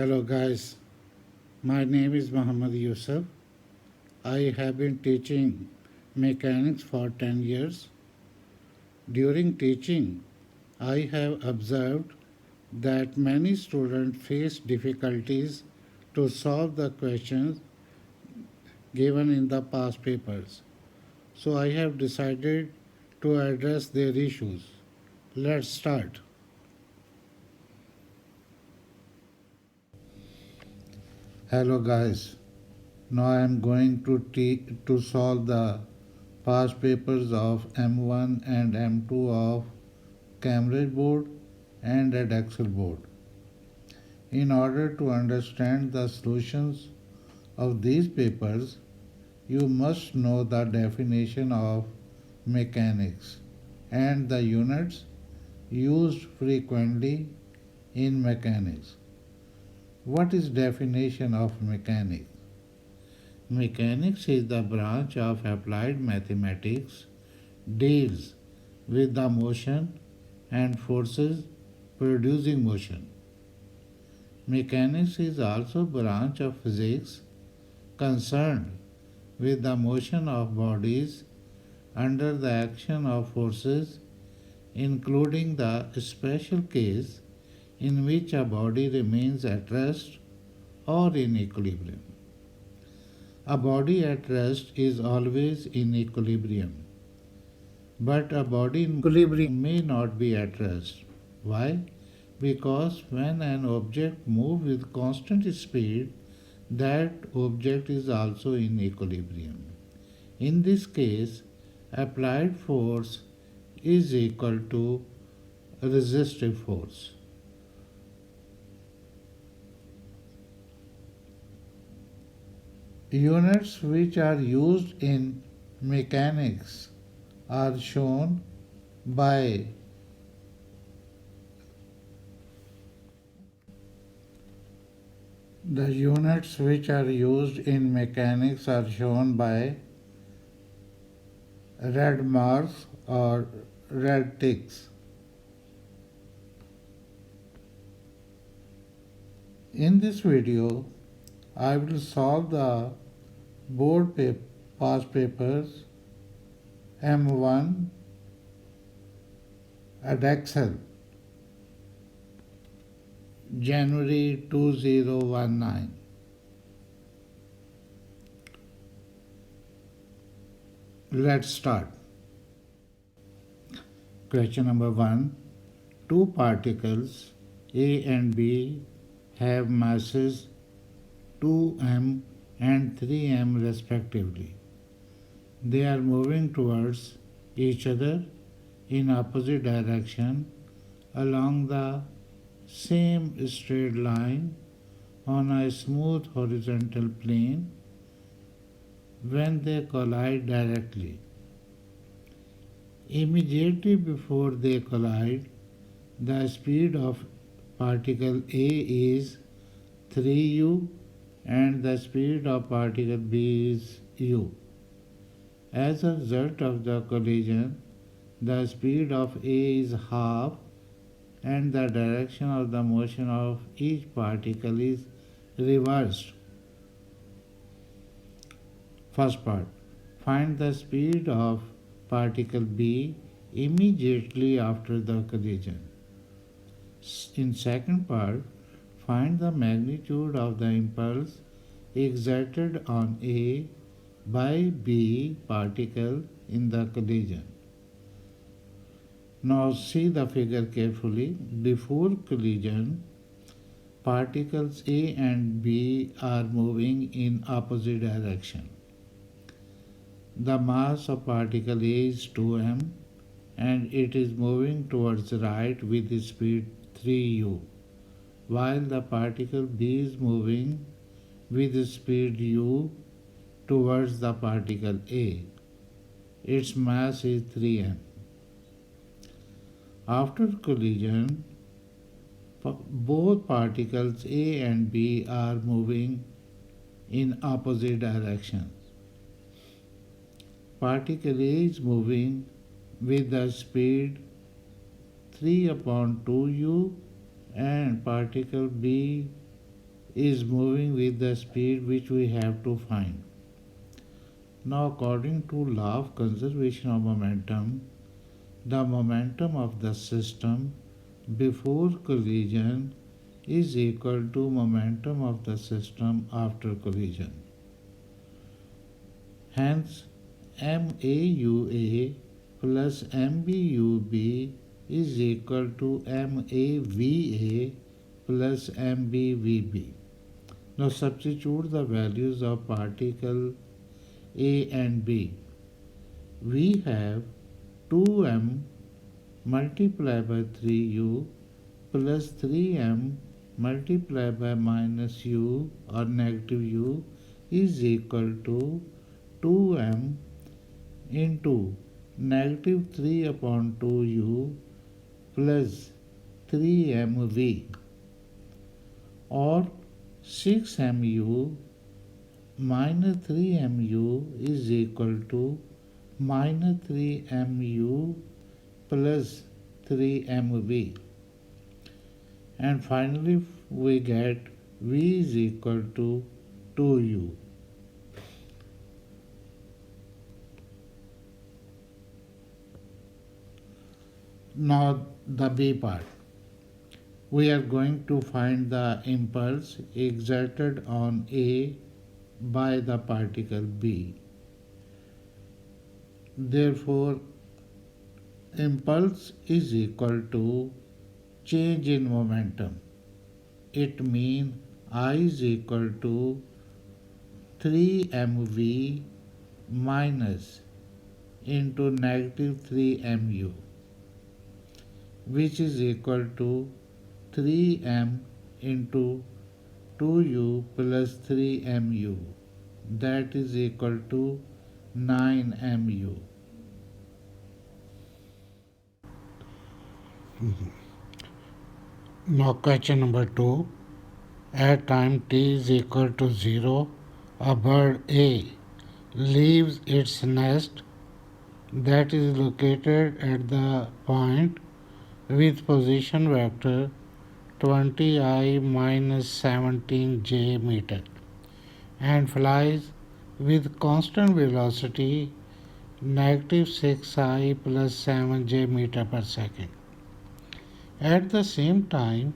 Hello guys, my name is Muhammad Yusuf. I have been teaching mechanics for 10 years. During teaching, I have observed that many students face difficulties to solve the questions given in the past papers. So I have decided to address their issues. Let's start. Hello guys. Now I am going to solve the past papers of M1 and M2 of Cambridge board and at Excel board. In order to understand the solutions of these papers, you must know the definition of mechanics and the units used frequently in mechanics. What is definition of mechanics? Mechanics is the branch of applied mathematics deals with the motion and forces producing motion. Mechanics is also branch of physics concerned with the motion of bodies under the action of forces, including the special case in which a body remains at rest or in equilibrium. A body at rest is always in equilibrium, but a body in equilibrium may not be at rest. Why? Because when an object moves with constant speed, that object is also in equilibrium. In this case, applied force is equal to resistive force. Units which are used in mechanics are shown by the units which are used in mechanics are shown by red marks or red ticks. In this video, I will solve the past papers M1 at Excel, January 2019. Let's start. Question number 1. Two particles A and B have masses 2m and 3m respectively. They are moving towards each other in opposite direction along the same straight line on a smooth horizontal plane when they collide directly. Immediately before they collide, the speed of particle A is 3u and the speed of particle B is u. As a result of the collision, the speed of A is half and the direction of the motion of each particle is reversed. First part. Find the speed of particle B immediately after the collision. In second part, find the magnitude of the impulse exerted on A by B particle in the collision. Now see the figure carefully. Before collision, particles A and B are moving in opposite direction. The mass of particle A is 2m and it is moving towards right with speed 3u, while the particle B is moving with speed u towards the particle A. Its mass is 3m. After collision, both particles A and B are moving in opposite directions. Particle A is moving with the speed 3 upon 2u and particle B is moving with the speed which we have to find. Now, according to law of conservation of momentum, the momentum of the system before collision is equal to momentum of the system after collision. Hence, MAUA plus MBUB is equal to MAVA plus MBVB. Now substitute the values of particle A and B. We have 2m multiplied by 3u plus 3m multiplied by minus u or negative u is equal to 2m into negative 3 upon 2u plus 3mv, or 6mu minus 3mu is equal to minus 3mu plus 3mv, and finally we get v is equal to 2u. Now the B part. We are going to find the impulse exerted on A by the particle B. Therefore, impulse is equal to change in momentum. It means I is equal to 3mv minus into negative 3mu, which is equal to 3m into 2u plus 3mu, that is equal to 9mu. Now question number 2. At time t is equal to 0, a bird A leaves its nest that is located at the point with position vector 20I minus 17j meter and flies with constant velocity negative 6I plus 7j meter per second. At the same time,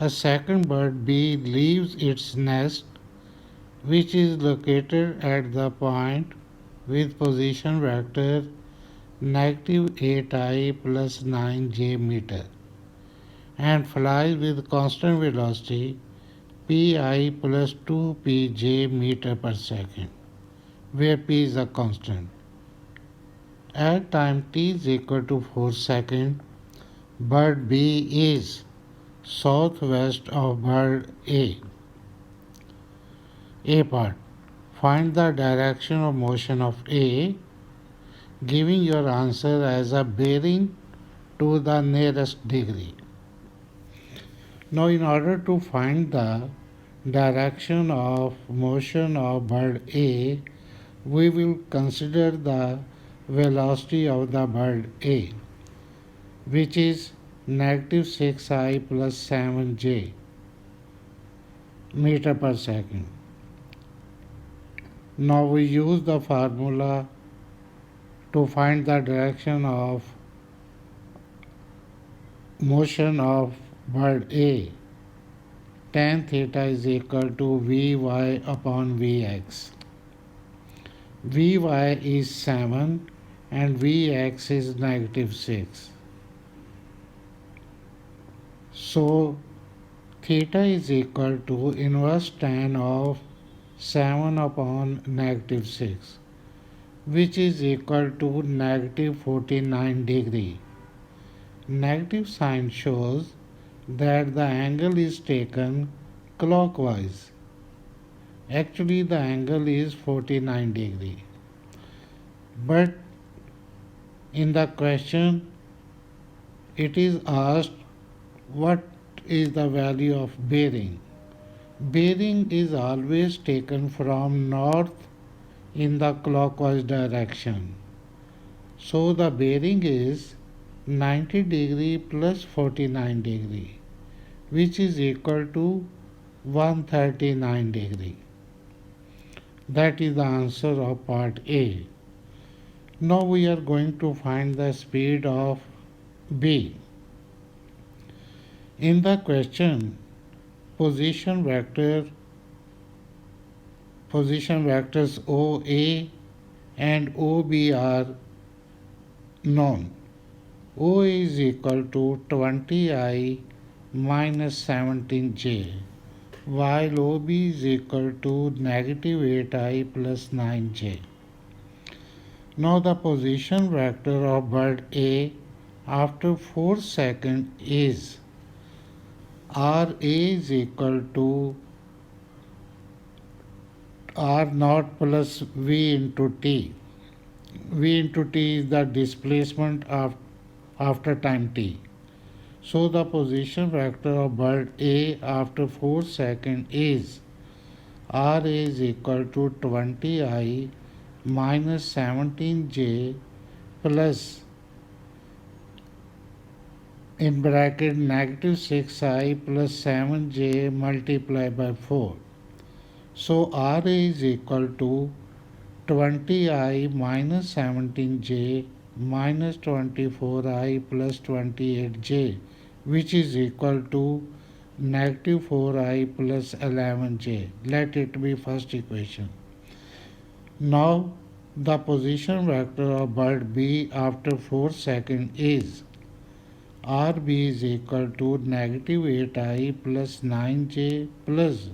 a second bird B leaves its nest, which is located at the point with position vector negative 8I plus 9j meter and flies with constant velocity pi plus 2pj meter per second, where p is a constant. At time t is equal to 4 seconds, bird B is southwest of bird A. A part. Find the direction of motion of A, giving your answer as a bearing to the nearest degree. Now, in order to find the direction of motion of bird A, we will consider the velocity of the bird A, which is negative 6I plus 7j meter per second. Now we use the formula to find the direction of motion of bird A. Tan theta is equal to Vy upon Vx. Vy is 7 and Vx is negative 6. So theta is equal to inverse tan of 7 upon negative 6, which is equal to negative 49 degree. Negative sign shows that the angle is taken clockwise. Actually, the angle is 49 degree. But in the question, it is asked what is the value of bearing. Bearing is always taken from north in the clockwise direction. So the bearing is 90 degree plus 49 degree, which is equal to 139 degree. That is the answer of part A. Now we are going to find the speed of B. In the question, position vectors OA and OB are known. OA is equal to 20I minus 17J, while OB is equal to negative 8I plus 9J. Now the position vector of bird A after 4 seconds is RA is equal to R naught plus V into T. V into T is the displacement after time T. So the position vector of bird A after 4 seconds is RA is equal to 20I minus 17J plus in bracket negative 6I plus 7J multiplied by 4. So RA is equal to 20I minus 17J minus 24I plus 28J, which is equal to negative 4I plus 11J. Let it be first equation. Now the position vector of bird B after 4 seconds is RB is equal to negative 8I plus 9J plus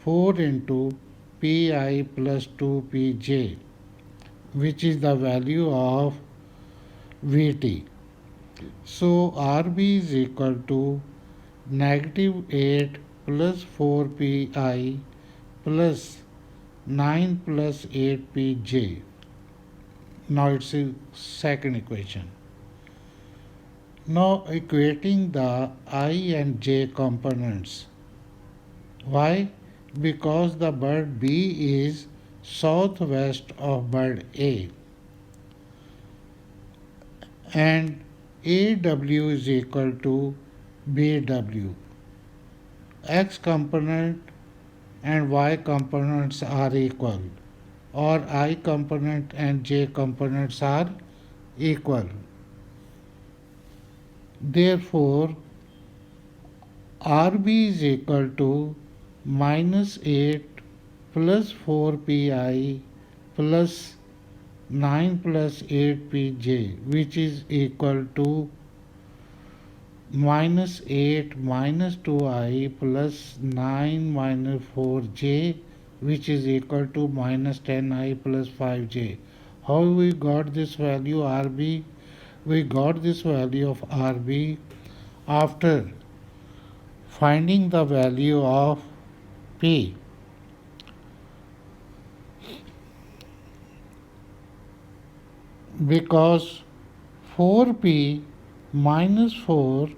4 into Pi plus 2Pj, which is the value of Vt. So RB is equal to negative 8 plus 4Pi plus 9 plus 8Pj. Now it's a second equation. Now equating the I and j components. Why? Because the bird B is southwest of bird A and AW is equal to BW. X component and Y components are equal, or I component and j components are equal. Therefore, RB is equal to minus 8 plus 4Pi plus 9 plus 8Pj, which is equal to minus 8 minus 2I plus 9 minus 4J, which is equal to minus 10I plus 5J. How we got this value RB? We got this value of RB after finding the value of P. Because 4P minus 4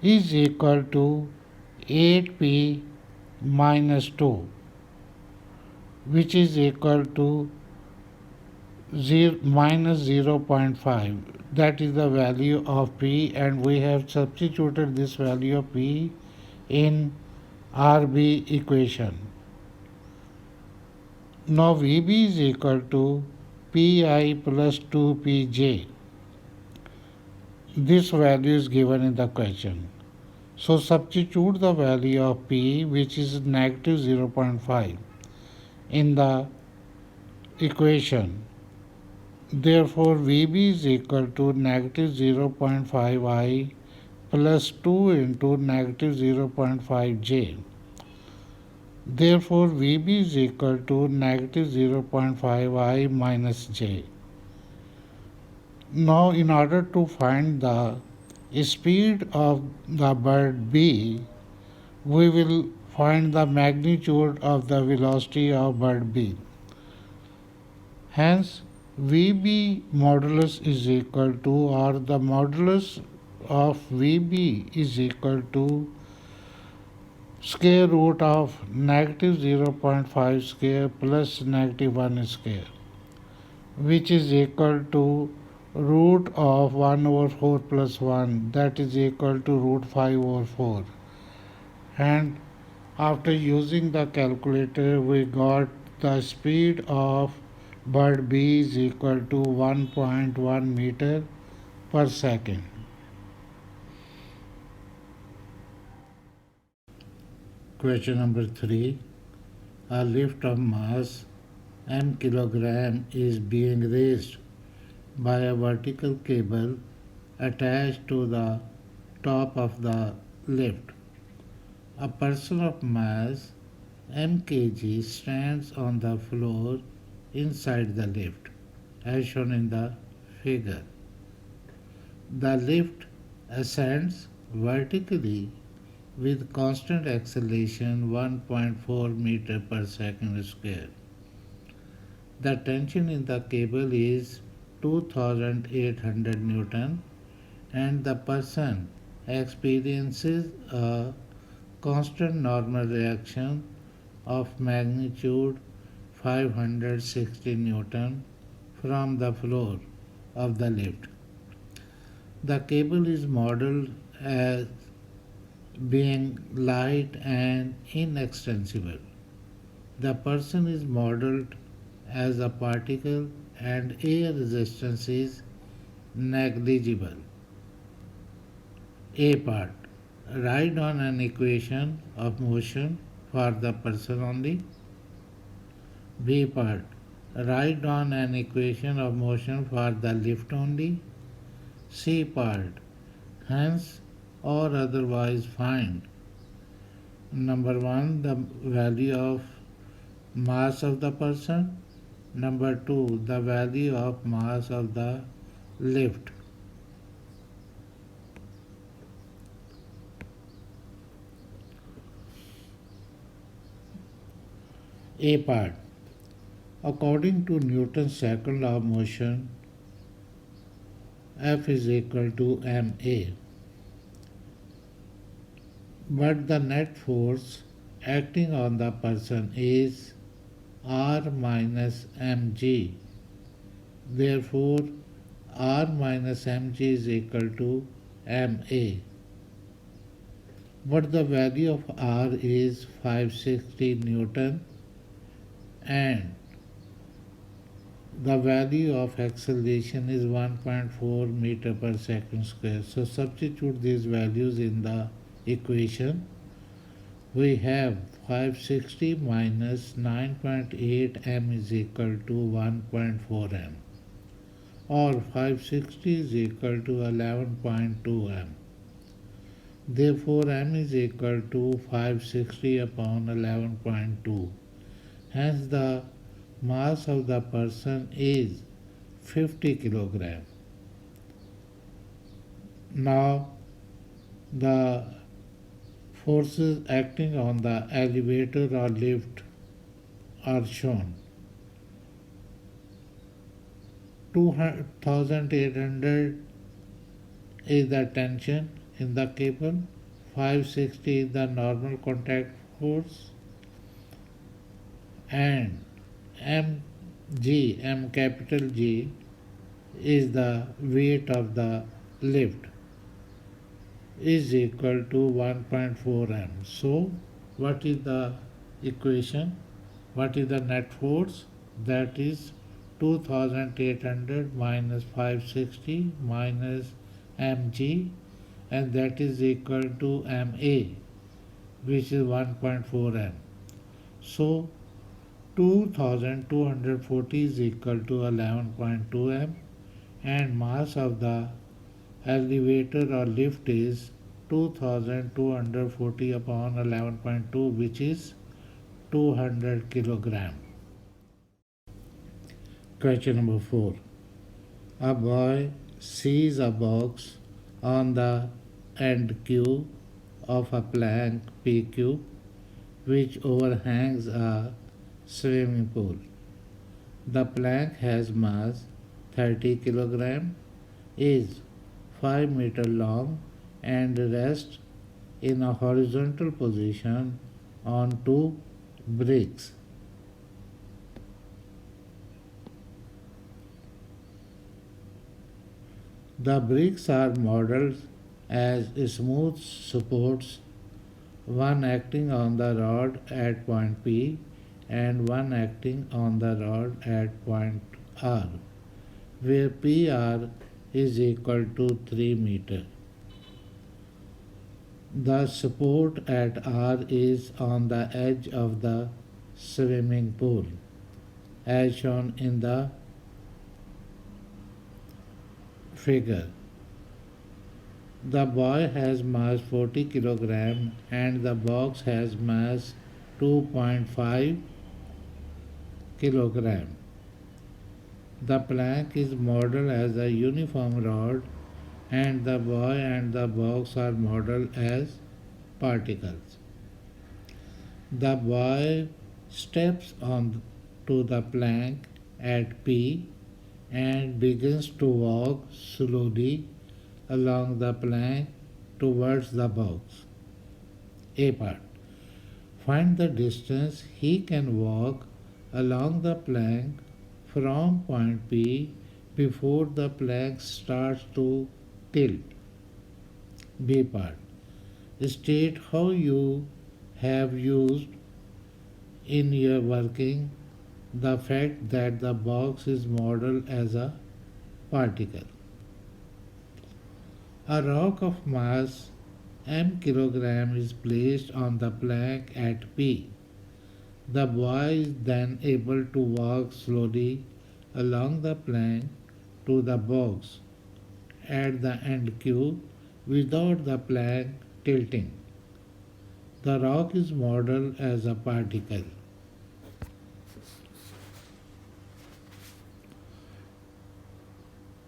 is equal to 8P minus 2, which is equal to minus 0.5. That is the value of P, and we have substituted this value of P in RB equation. Now VB is equal to Pi plus 2Pj. This value is given in the question. So substitute the value of P, which is negative 0.5, in the equation. Therefore, VB is equal to negative 0.5I plus 2 into negative 0.5J. Therefore, VB is equal to negative 0.5I minus J. Now, in order to find the speed of the bird B, we will find the magnitude of the velocity of bird B. Hence, VB modulus is equal to, or the modulus of VB is equal to square root of negative 0.5 square plus negative 1 square, which is equal to root of 1 over 4 plus 1, that is equal to root 5 over 4. And After using the calculator, we got the speed of bird B is equal to 1.1 meter per second. Question number 3. A lift of mass m kilogram is being raised by a vertical cable attached to the top of the lift. A person of mass mkg stands on the floor inside the lift, as shown in the figure. The lift ascends vertically with constant acceleration 1.4 meter per second square. The tension in the cable is 2800 Newton and the person experiences a constant normal reaction of magnitude 560 Newton from the floor of the lift. The cable is modeled as being light and inextensible. The person is modeled as a particle and air resistance is negligible. A part. Write down an equation of motion for the person only. B part. Write down an equation of motion for the lift only. C part. Hence or otherwise find number 1 the value of mass of the person, number 2 the value of mass of the lift. A part. According to Newton's second law of motion, F is equal to ma, but the net force acting on the person is R minus mg. Therefore, R minus mg is equal to ma. But the value of R is 560 Newton and the value of acceleration is 1.4 meter per second square. So substitute these values in the equation. We have 560 minus 9.8 m is equal to 1.4 m, or 560 is equal to 11.2 m. Therefore m is equal to 560 upon 11.2. Hence the mass of the person is 50 kilogram. Now the forces acting on the elevator or lift are shown. 2800 is the tension in the cable, 560 is the normal contact force, and m capital G is the weight of the lift, is equal to 1.4 m. So what is the equation? What is the net force? That is 2800 minus 560 minus mg, and that is equal to ma, which is 1.4 m. So 2240 is equal to 11.2 m, and mass of the elevator or lift is 2240 upon 11.2, which is 200 kilogram. Question number 4. A boy sees a box on the end Q of a plank PQ which overhangs a swimming pool. The plank has mass 30 kilogram, is 5 meter long and rests in a horizontal position on two bricks. The bricks are modeled as smooth supports one acting on the rod at point P and one acting on the rod at point R, where PR is equal to 3 meter. The support at R is on the edge of the swimming pool, as shown in the figure. The boy has mass 40 kg and the box has mass 2.5 kg. The plank is modeled as a uniform rod and the boy and the box are modeled as particles. The boy steps on to the plank at P and begins to walk slowly along the plank towards the box. A part. Find the distance he can walk along the plank from point P before the plank starts to tilt. B part. State how you have used in your working the fact that the box is modeled as a particle. A rock of mass m kilogram is placed on the plank at P. The boy is then able to walk slowly along the plank to the box at the end Q without the plank tilting. The rock is modeled as a particle.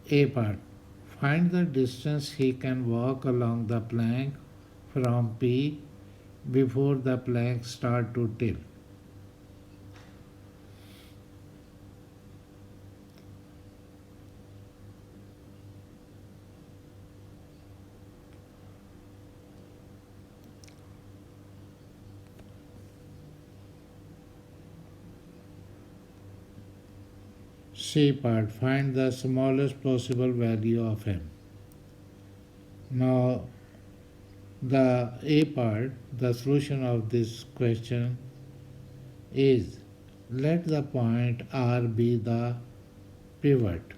A part. Find the distance he can walk along the plank from P before the plank start to tilt. C part. Find the smallest possible value of m. Now the A part, the solution of this question is let the point R be the pivot.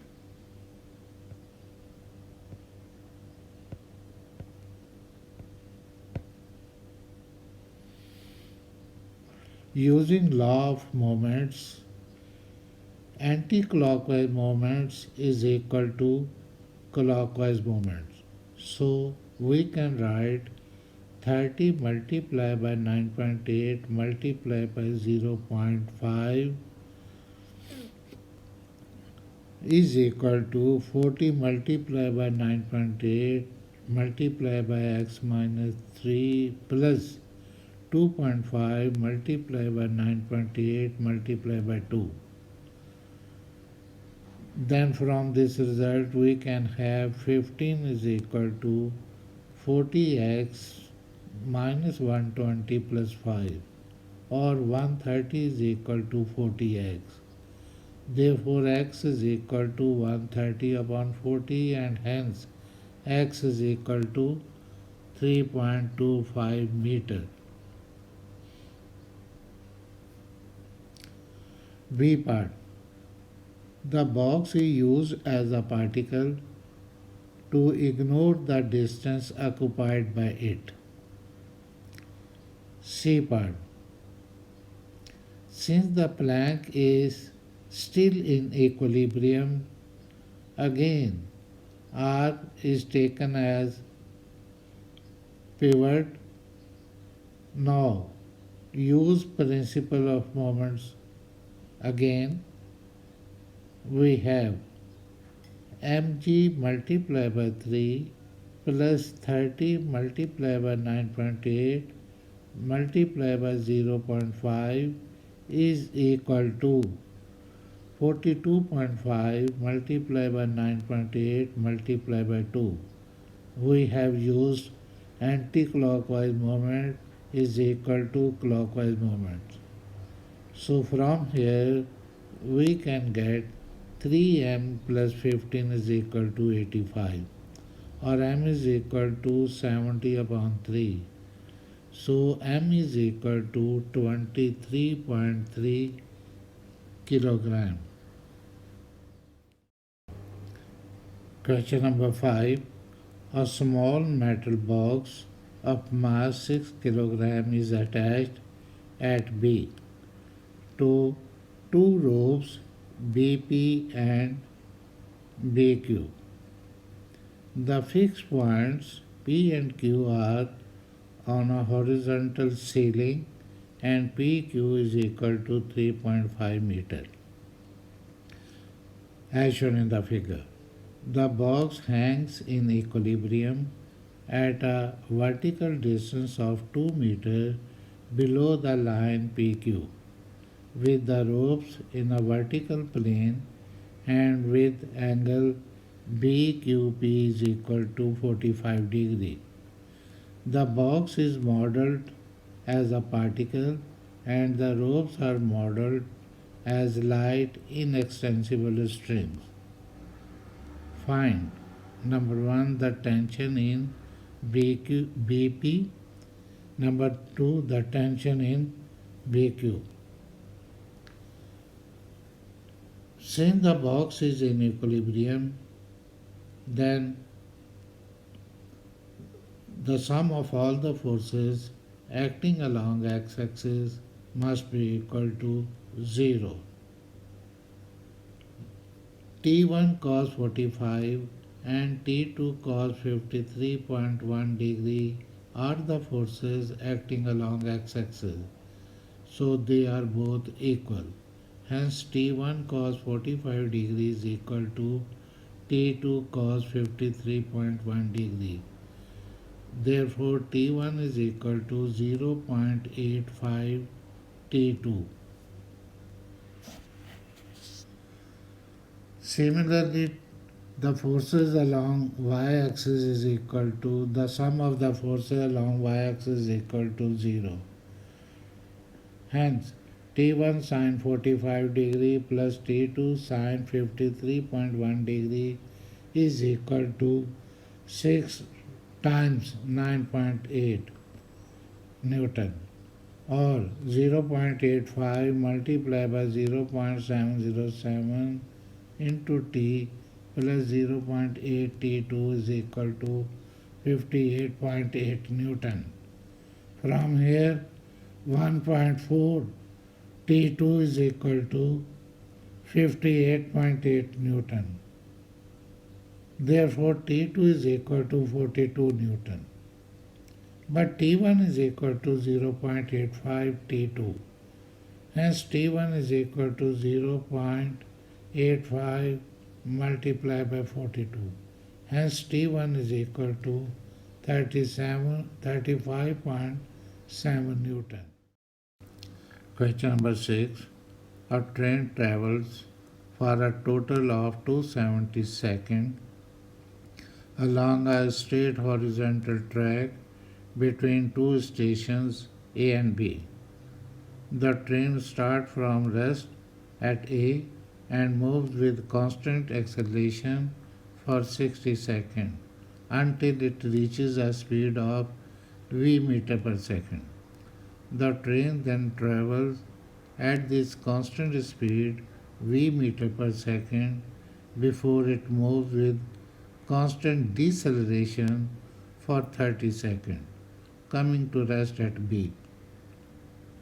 Using law of moments, anti-clockwise moments is equal to clockwise moments. So we can write 30 multiplied by 9.8 multiplied by 0.5 is equal to 40 multiplied by 9.8 multiplied by x minus 3 plus 2.5 multiplied by 9.8 multiplied by 2. Then from this result we can have 15 is equal to 40x minus 120 plus 5 or 130 is equal to 40x. Therefore x is equal to 130 upon 40 and hence x is equal to 3.25 meter. B part. The box is used as a particle to ignore the distance occupied by it. C part. Since the plank is still in equilibrium, again R is taken as pivot. Now use principle of moments. Again we have mg multiplied by 3 plus 30 multiplied by 9.8 multiplied by 0.5 is equal to 42.5 multiplied by 9.8 multiplied by 2. We have used anti-clockwise moment is equal to clockwise moment. So from here we can get 3m plus 15 is equal to 85 or m is equal to 70 upon 3. So M is equal to 23.3 kilogram. Question number 5. A small metal box of mass 6 kilogram is attached at B to two ropes BP and BQ. The fixed points P and Q are on a horizontal ceiling and PQ is equal to 3.5 meter as shown in the figure. The box hangs in equilibrium at a vertical distance of 2 meters below the line PQ with the ropes in a vertical plane and with angle BQP is equal to 45 degree. The box is modeled as a particle and the ropes are modeled as light inextensible strings. Find number 1 the tension in BP, number 2 the tension in BQ. Since the box is in equilibrium, then the sum of all the forces acting along x-axis must be equal to 0. T1 cos 45 and T2 cos 53.1 degree are the forces acting along x-axis, so they are both equal. Hence T1 cos 45 degrees is equal to T2 cos 53.1 degree. Therefore T1 is equal to 0.85 T2. Similarly, the forces along y-axis is equal to the sum of the forces along y-axis is equal to 0. Hence, T1 sin 45 degree plus T2 sin 53.1 degree is equal to 6 times 9.8 Newton or 0.85 multiplied by 0.707 into T plus 0.8 T2 is equal to 58.8 Newton. From here 1.4 T2 is equal to 58.8 Newton. Therefore T2 is equal to 42 Newton. But T1 is equal to 0.85 T2. Hence T1 is equal to 0.85 multiplied by 42. Hence T1 is equal to 35.7 Newton. Question number 6. A train travels for a total of 270 seconds along a straight horizontal track between two stations A and B. The train starts from rest at A and moves with constant acceleration for 60 seconds until it reaches a speed of v meter per second. The train then travels at this constant speed v meter per second before it moves with constant deceleration for 30 seconds, coming to rest at B.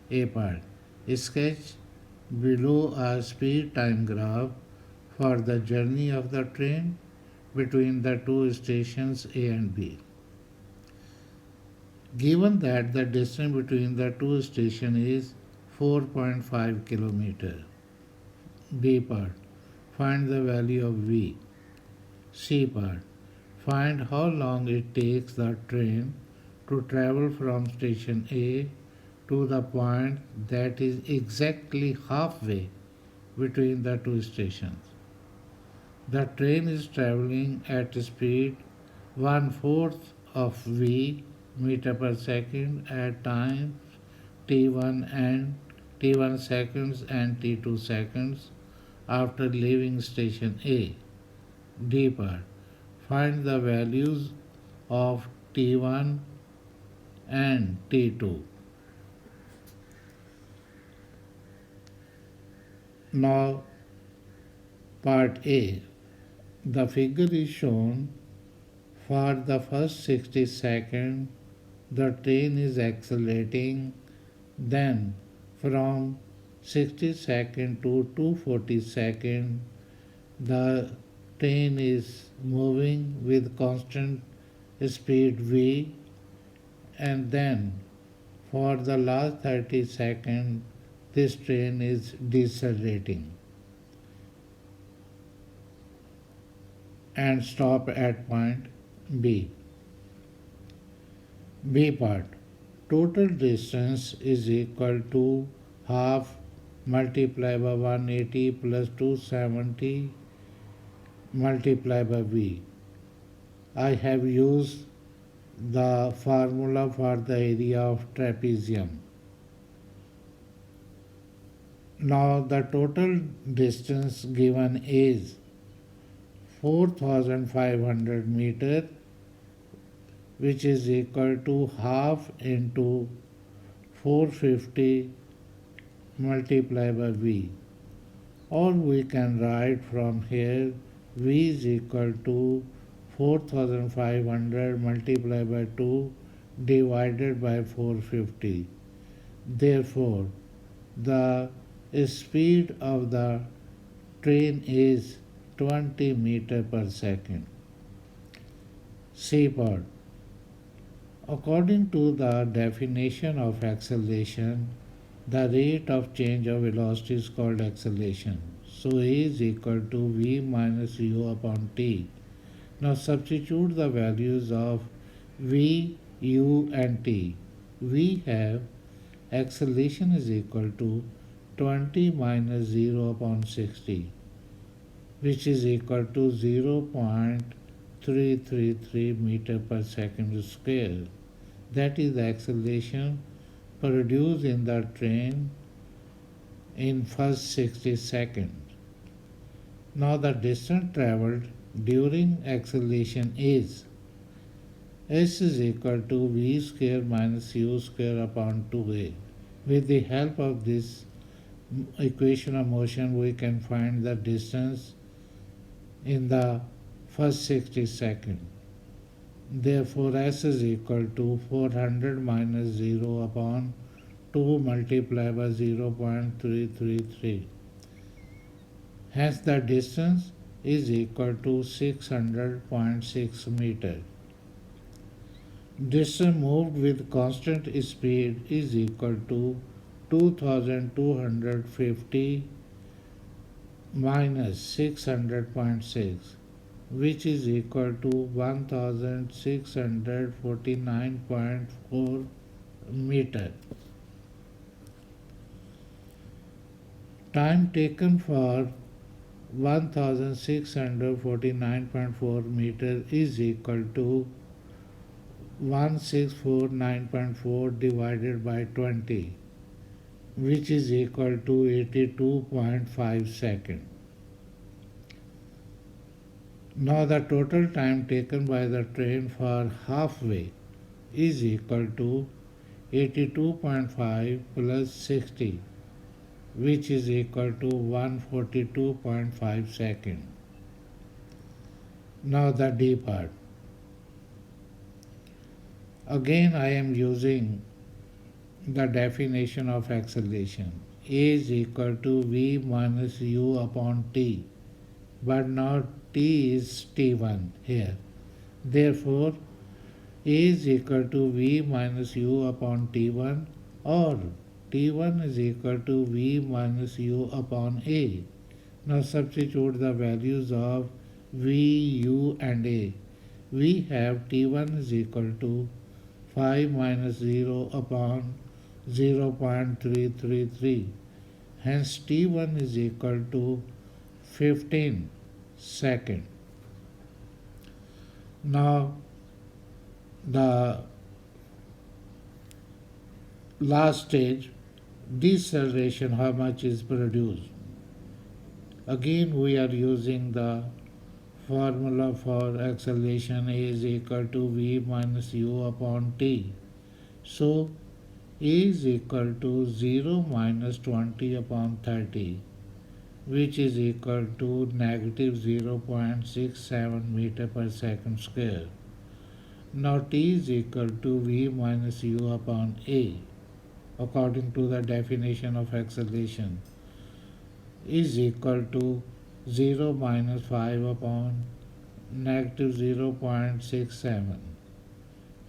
A part. Sketch below a speed time graph for the journey of the train between the two stations A and B. Given that the distance between the two stations is 4.5 km. B part. Find the value of V. C part. Find how long it takes the train to travel from station A to the point that is exactly halfway between the two stations. The train is traveling at speed 1/4 of v meter per second at times t1 seconds and t2 seconds after leaving station A. D part. Find the values of t1 and T2. Now part A. The figure is shown for the first 60 seconds the train is accelerating, then from 60 seconds to 240 seconds the train is moving with constant speed v, and then for the last 30 seconds this train is decelerating and stop at point B. B part. Total distance is equal to half multiplied by 180 plus 270 multiplied by V. I have used the formula for the area of trapezium. Now the total distance given is 4500 meter, which is equal to half into 450 multiplied by V. Or we can write from here V is equal to 4500 multiplied by 2 divided by 450. Therefore, the speed of the train is 20 meter per second. C part. According to the definition of acceleration, the rate of change of velocity is called acceleration. So A is equal to V minus U upon T. Now substitute the values of V, U and T. We have acceleration is equal to 20 minus 0 upon 60, which is equal to 0.333 meter per second square. That is the acceleration produced in the train in first 60 seconds. Now the distance travelled during acceleration is S is equal to V square minus U square upon 2A. With the help of this equation of motion we can find the distance in the first 60 seconds. Therefore S is equal to 400 minus 0 upon 2 multiplied by 0.333. Hence the distance is equal to 600.6 meter. Distance moved with constant speed is equal to 2250 minus 600.6, which is equal to 1649.4 meter. Time taken for 1649.4 meter is equal to 1649.4 divided by 20, which is equal to 82.5 seconds. Now the total time taken by the train for halfway is equal to 82.5 plus 60, which is equal to 142.5 seconds. Now the D part. Again I am using the definition of acceleration. A is equal to V minus U upon T, but now T is T1 here. Therefore, A is equal to V minus U upon T1, or T1 is equal to V minus U upon A. Now substitute the values of V, U and A. We have T1 is equal to 5 minus 0 upon 0.333. Hence T1 is equal to 15 seconds. Now the last stage, deceleration, how much is produced. Again we are using the formula for acceleration. A is equal to V minus U upon T. So E is equal to 0 minus 20 upon 30, which is equal to negative 0.67 meter per second square. Now T is equal to V minus U upon A, according to the definition of acceleration, is equal to 0 minus 5 upon negative 0.67.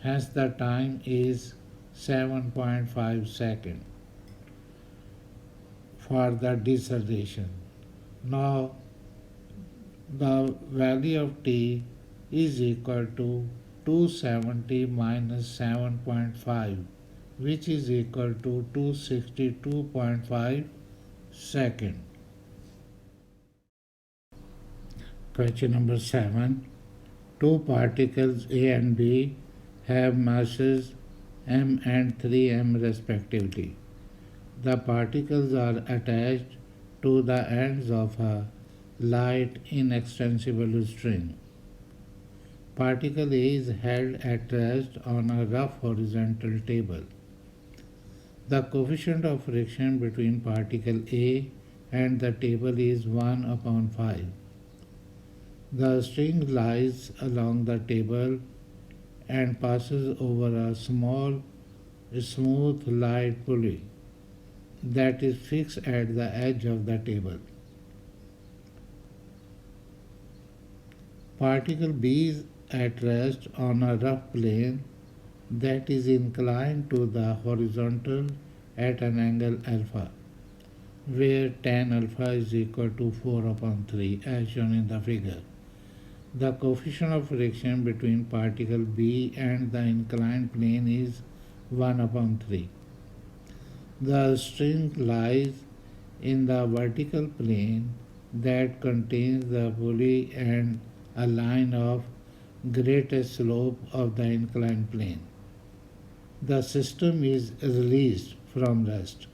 Hence the time is 7.5 seconds for the deceleration. Now the value of t is equal to 270 minus 7.5, which is equal to 262.5 seconds. Question number 7. Two particles A and B have masses m and 3m respectively. The particles are attached to the ends of a light inextensible string. Particle A is held at rest on a rough horizontal table. The coefficient of friction between particle A and the table is 1 upon 5. The string lies along the table and passes over a small, smooth light pulley that is fixed at the edge of the table. Particle B is at rest on a rough plane that is inclined to the horizontal at an angle alpha, where tan alpha is equal to 4 upon 3 as shown in the figure. The coefficient of friction between particle B and the inclined plane is 1 upon 3. The string lies in the vertical plane that contains the pulley and a line of greatest slope of the inclined plane. The system is released from rest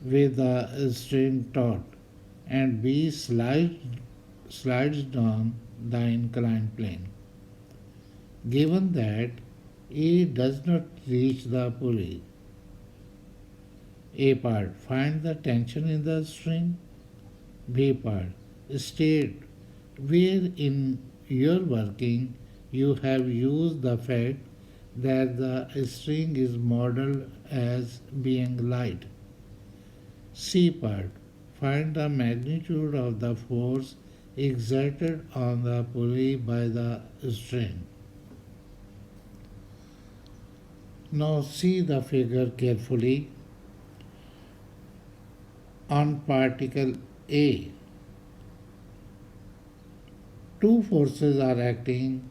with the string taut and B slides down the inclined plane. Given that A does not reach the pulley, A part, find the tension in the string. B part, state where in your working you have used the fact that the string is modeled as being light. C part, find the magnitude of the force exerted on the pulley by the string. Now see the figure carefully. On particle A, two forces are acting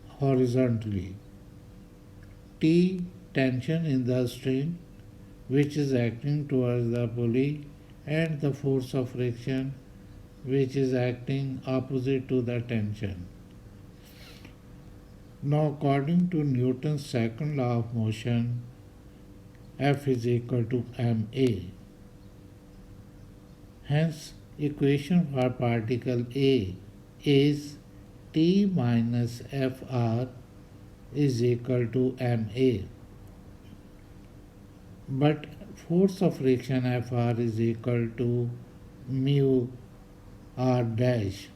horizontally. T, tension in the string, which is acting towards the pulley, and the force of friction, which is acting opposite to the tension. Now, according to Newton's second law of motion, F is equal to ma. Hence, equation for particle A is T minus Fr is equal to ma. But force of friction Fr is equal to mu r dash,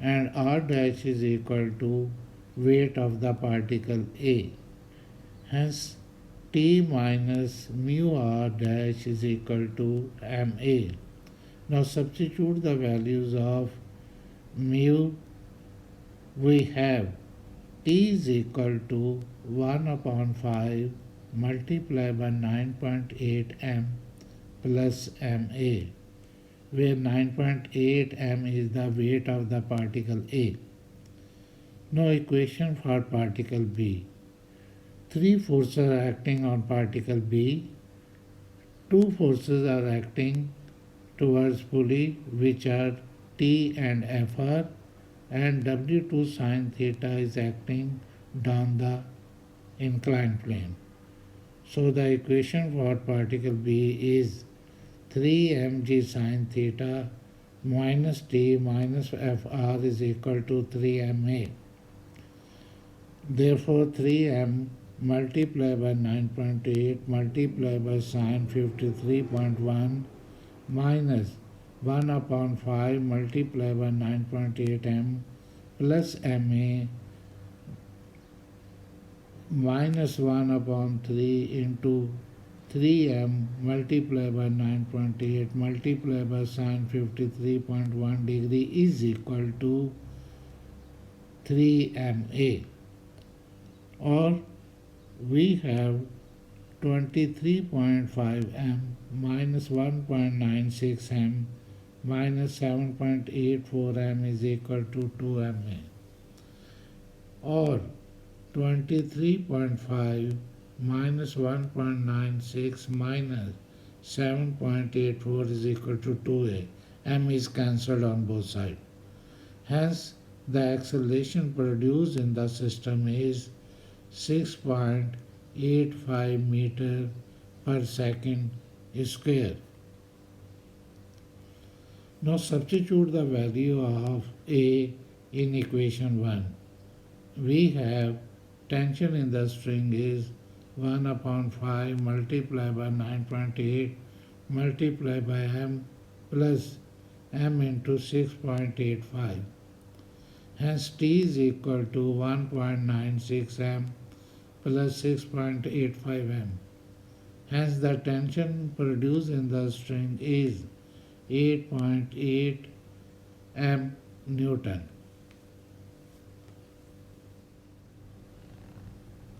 and r dash is equal to weight of the particle A. Hence, T minus mu r dash is equal to ma. Now substitute the values of mu. We have T is equal to 1 upon 5 multiplied by 9.8 m plus ma, where 9.8 m is the weight of the particle A. Now equation for particle B. Three forces are acting on particle B. Two forces are acting towards pulley, which are T and Fr, and W2 sine theta is acting down the inclined plane. So the equation for particle B is 3mg sine theta minus T minus Fr is equal to 3ma. Therefore, 3m multiplied by 9.8 multiplied by sine 53.1 minus 1 upon 5 multiplied by 9.8m plus ma minus 1 upon 3 into 3m multiplied by 9.8 multiplied by sine 53.1 degree is equal to 3ma, or we have 23.5 m minus 1.96 m minus 7.84 m is equal to 2 ma, or 23.5 minus 1.96 minus 7.84 is equal to 2a. M is cancelled on both sides. Hence, the acceleration produced in the system is 6.85 meter per second square. Now substitute the value of A in equation 1. We have tension in the string is 1 upon 5 multiplied by 9.8 multiplied by m plus m into 6.85. Hence T is equal to 1.96 m plus 6.85 m. Hence the tension produced in the string is 8.8 m Newton.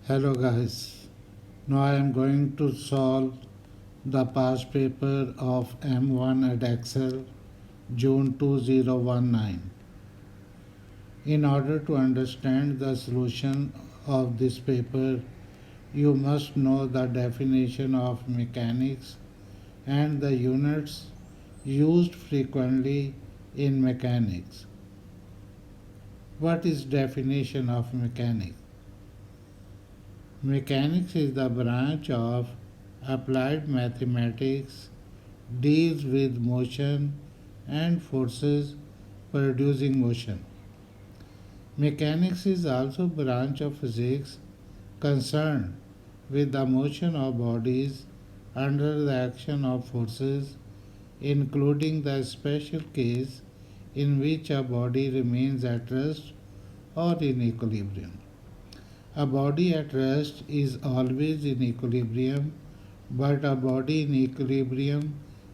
Hello guys, now I am going to solve the past paper of M1 at Excel, June 2019. In order to understand the solution of this paper, you must know the definition of mechanics and the units used frequently in mechanics. What is definition of mechanics? Mechanics is the branch of applied mathematics deals with motion and forces producing motion. Mechanics is also branch of physics concerned with the motion of bodies under the action of forces, including the special case in which a body remains at rest or in equilibrium. A body at rest is always in equilibrium, but a body in equilibrium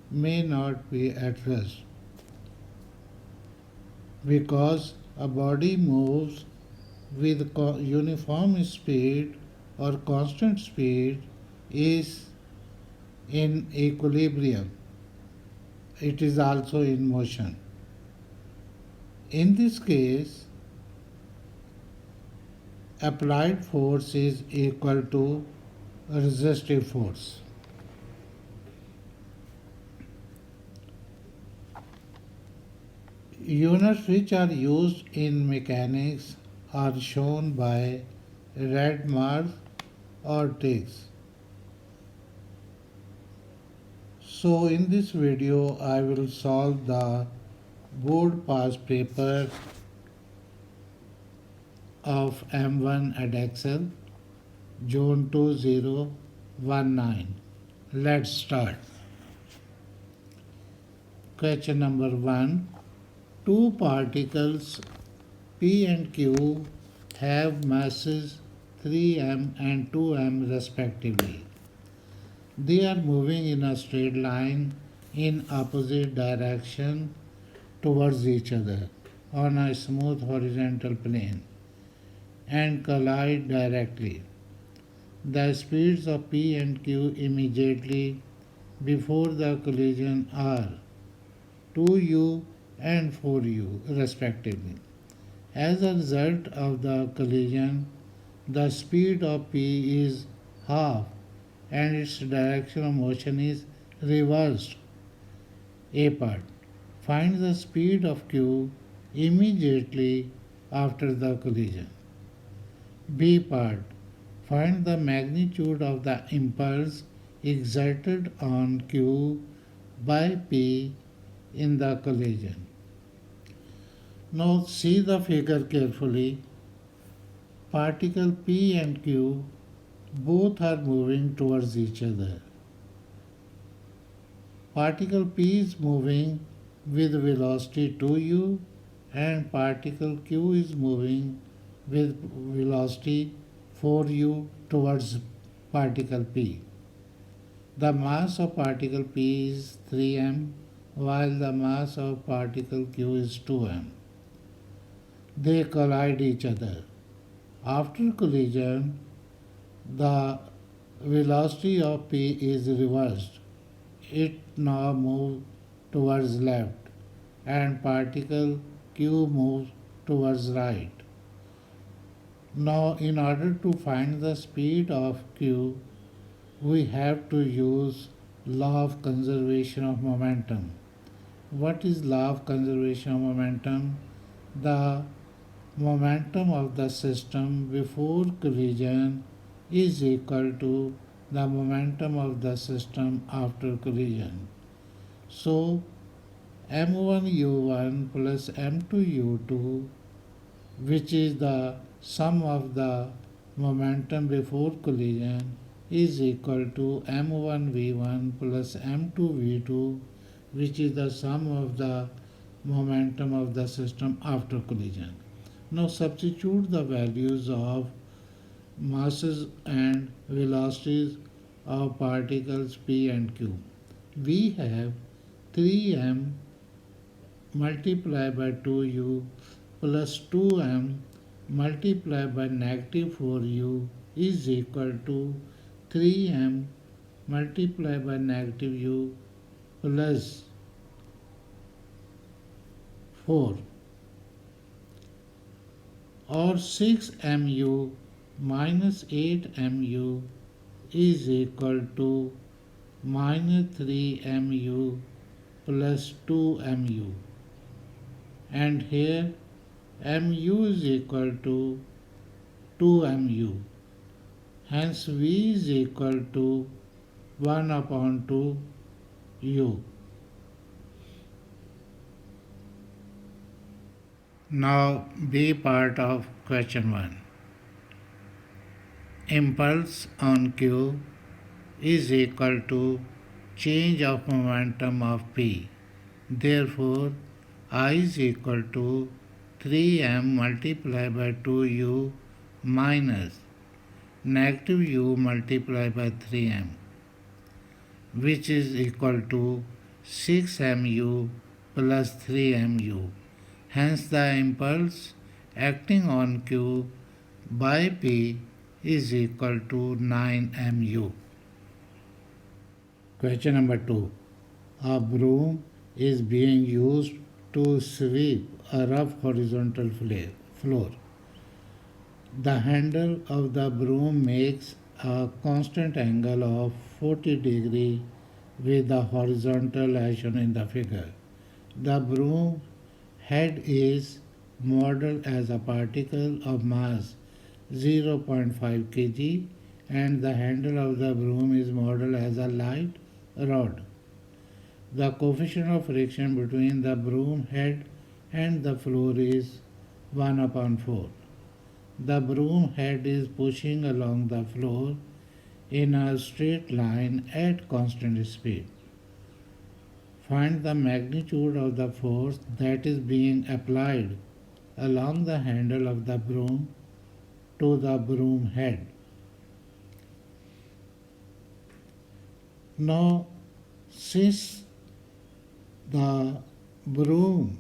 may not be at rest, because a body moves with uniform speed or constant speed is in equilibrium. It is also in motion. In this case, applied force is equal to resistive force. Units which are used in mechanics are shown by red marks or ticks. So in this video I will solve the board past paper of M1 at Excel, June 2019. Let's start. Question number 1. Two particles P and Q have masses 3m and 2m respectively. They are moving in a straight line in opposite direction towards each other on a smooth horizontal plane and collide directly. The speeds of P and Q immediately before the collision are 2u and 4u respectively. As a result of the collision, the speed of P is half and its direction of motion is reversed. A part. Find the speed of Q immediately after the collision. B part. Find the magnitude of the impulse exerted on Q by P in the collision. Now see the figure carefully. particle P and Q both are moving towards each other. Particle P is moving with velocity 2u and particle Q is moving with velocity 4u towards particle P. The mass of particle P is 3m while the mass of particle Q is 2m. They collide each other. After collision, the velocity of P is reversed. It now moves towards left and particle Q moves towards right. Now in order to find the speed of Q, we have to use law of conservation of momentum. What is law of conservation of momentum? The momentum of the system before collision is equal to the momentum of the system after collision. So m1u1 plus m2u2, which is the sum of the momentum before collision, is equal to m1v1 plus m2v2, which is the sum of the momentum of the system after collision. Now substitute the values of masses and velocities of particles P and Q. We have 3m multiplied by 2u plus 2m multiplied by negative 4u is equal to 3m multiplied by negative u plus 4 or 6mu minus 8mu is equal to minus 3mu plus 2mu, and here mu is equal to 2mu. Hence V is equal to 1 upon 2u. Now B part of question 1. Impulse on Q is equal to change of momentum of P. Therefore, I is equal to 3m multiplied by 2u minus negative u multiplied by 3m, which is equal to 6mu plus 3mu. Hence the impulse acting on Q by P is equal to 9mu. Question number 2. A broom is being used to sweep a rough horizontal floor. The handle of the broom makes a constant angle of 40 degrees with the horizontal as shown in the figure. The broom head is modeled as a particle of mass 0.5 kg and the handle of the broom is modeled as a light rod. The coefficient of friction between the broom head and the floor is 1 upon 4. The broom head is pushing along the floor in a straight line at constant speed. Find the magnitude of the force that is being applied along the handle of the broom to the broom head. Now, since the broom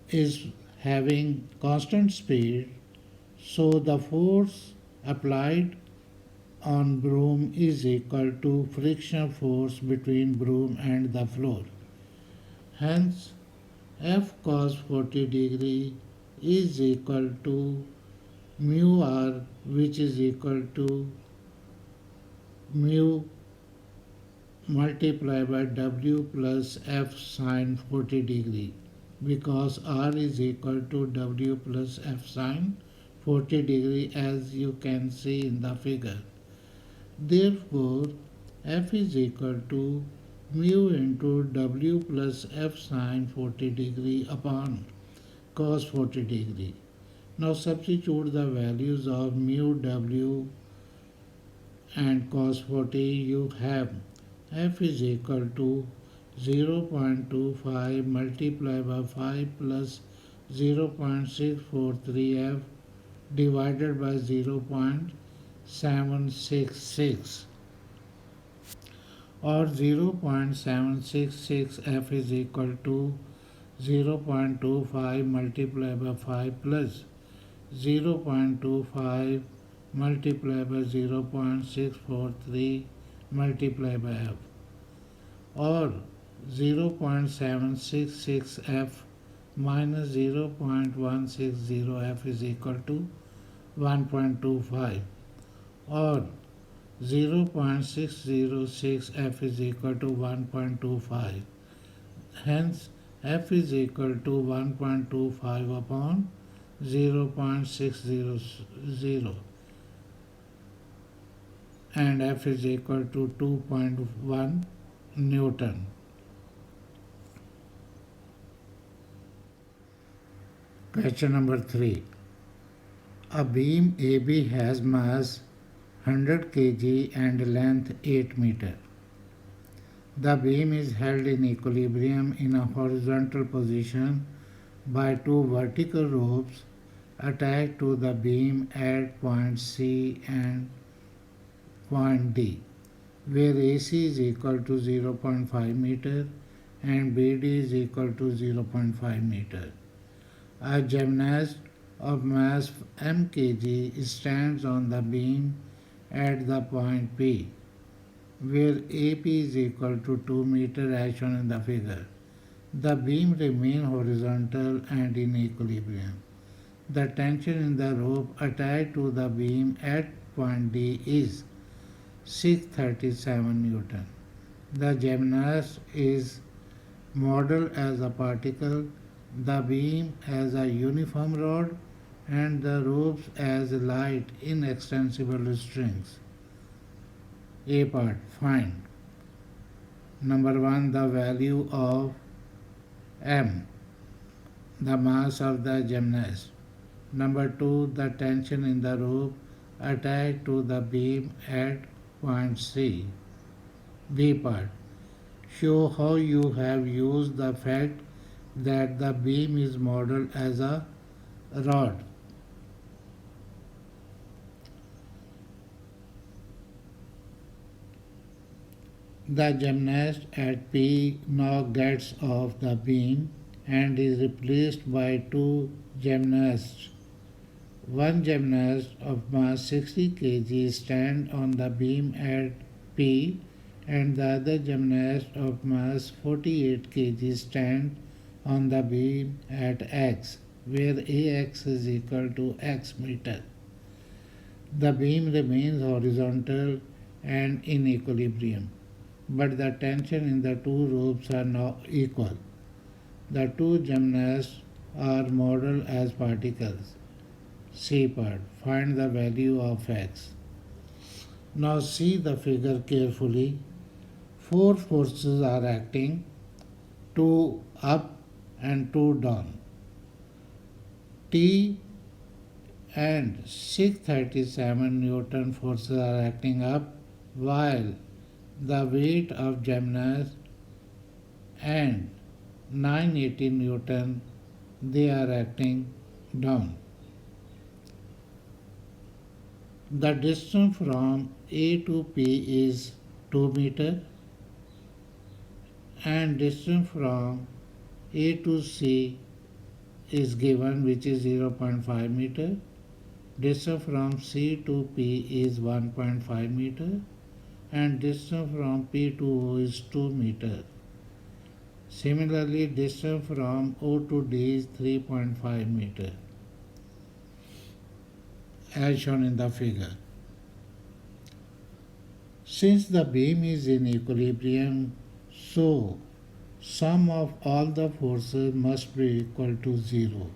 is having constant speed, so the force applied on broom is equal to friction force between broom and the floor. Hence, F cos 40 degree is equal to mu r, which is equal to mu multiplied by W plus F sine 40 degree, because R is equal to W plus F sine 40 degree as you can see in the figure. Therefore, F is equal to mu into W plus F sine 40 degree upon cos 40 degree. Now substitute the values of mu w and cos 40. You have f is equal to 0.25 multiplied by 5 plus 0.643f divided by 0.766, or 0.766 f is equal to 0.25 multiplied by 5 plus 0.25 multiplied by 0.643 multiplied by f, or 0.766 f minus 0.160 f is equal to 1.25, or 0.606 f is equal to 1.25. Hence, f is equal to 1.25 upon 0.600, and f is equal to 2.1 Newton. Question number 3. A beam AB has mass 100 kg and length 8 meter. The beam is held in equilibrium in a horizontal position by two vertical ropes attached to the beam at point C and point D, where AC is equal to 0.5 meter and BD is equal to 0.5 meter. A gymnast of mass m kg stands on the beam at the point P, where AP is equal to 2 meter as shown in the figure. The beam remains horizontal and in equilibrium. The tension in the rope attached to the beam at point D is 637 Newton. The gymnast is modeled as a particle, the beam as a uniform rod, and the ropes as light inextensible strings. A part, find. Number 1, the value of m, the mass of the gymnast. Number 2, the tension in the rope attached to the beam at point C. B part, show how you have used the fact that the beam is modeled as a rod. The gymnast at P now gets off the beam and is replaced by two gymnasts. One gymnast of mass 60 kg stands on the beam at P, and the other gymnast of mass 48 kg stands on the beam at X, where Ax is equal to x meter. The beam remains horizontal and in equilibrium, but the tension in the two ropes are not equal. The two gymnasts are modeled as particles. C part, find the value of x. Now see the figure carefully. Four forces are acting, two up and two down. T and 637 Newton forces are acting up, while the weight of gymnast and 980 Newton, they are acting down. The distance from A to P is 2 meter, and distance from A to C is given, which is 0.5 meter. Distance from C to P is 1.5 meter, and distance from P to O is 2 meter. Similarly, distance from O to D is 3.5 meter, as shown in the figure. Since the beam is in equilibrium, so sum of all the forces must be equal to 0.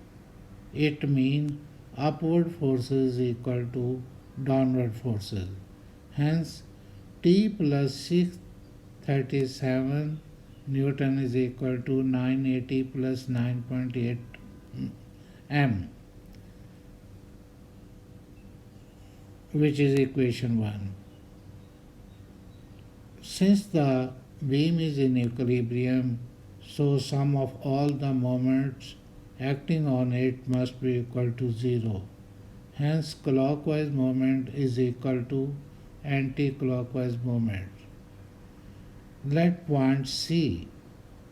It means upward forces equal to downward forces. Hence, T plus 637 Newton is equal to 980 plus 9.8 m. which is equation 1. Since the beam is in equilibrium, so sum of all the moments acting on it must be equal to 0. Hence, clockwise moment is equal to anti-clockwise moment. Let point C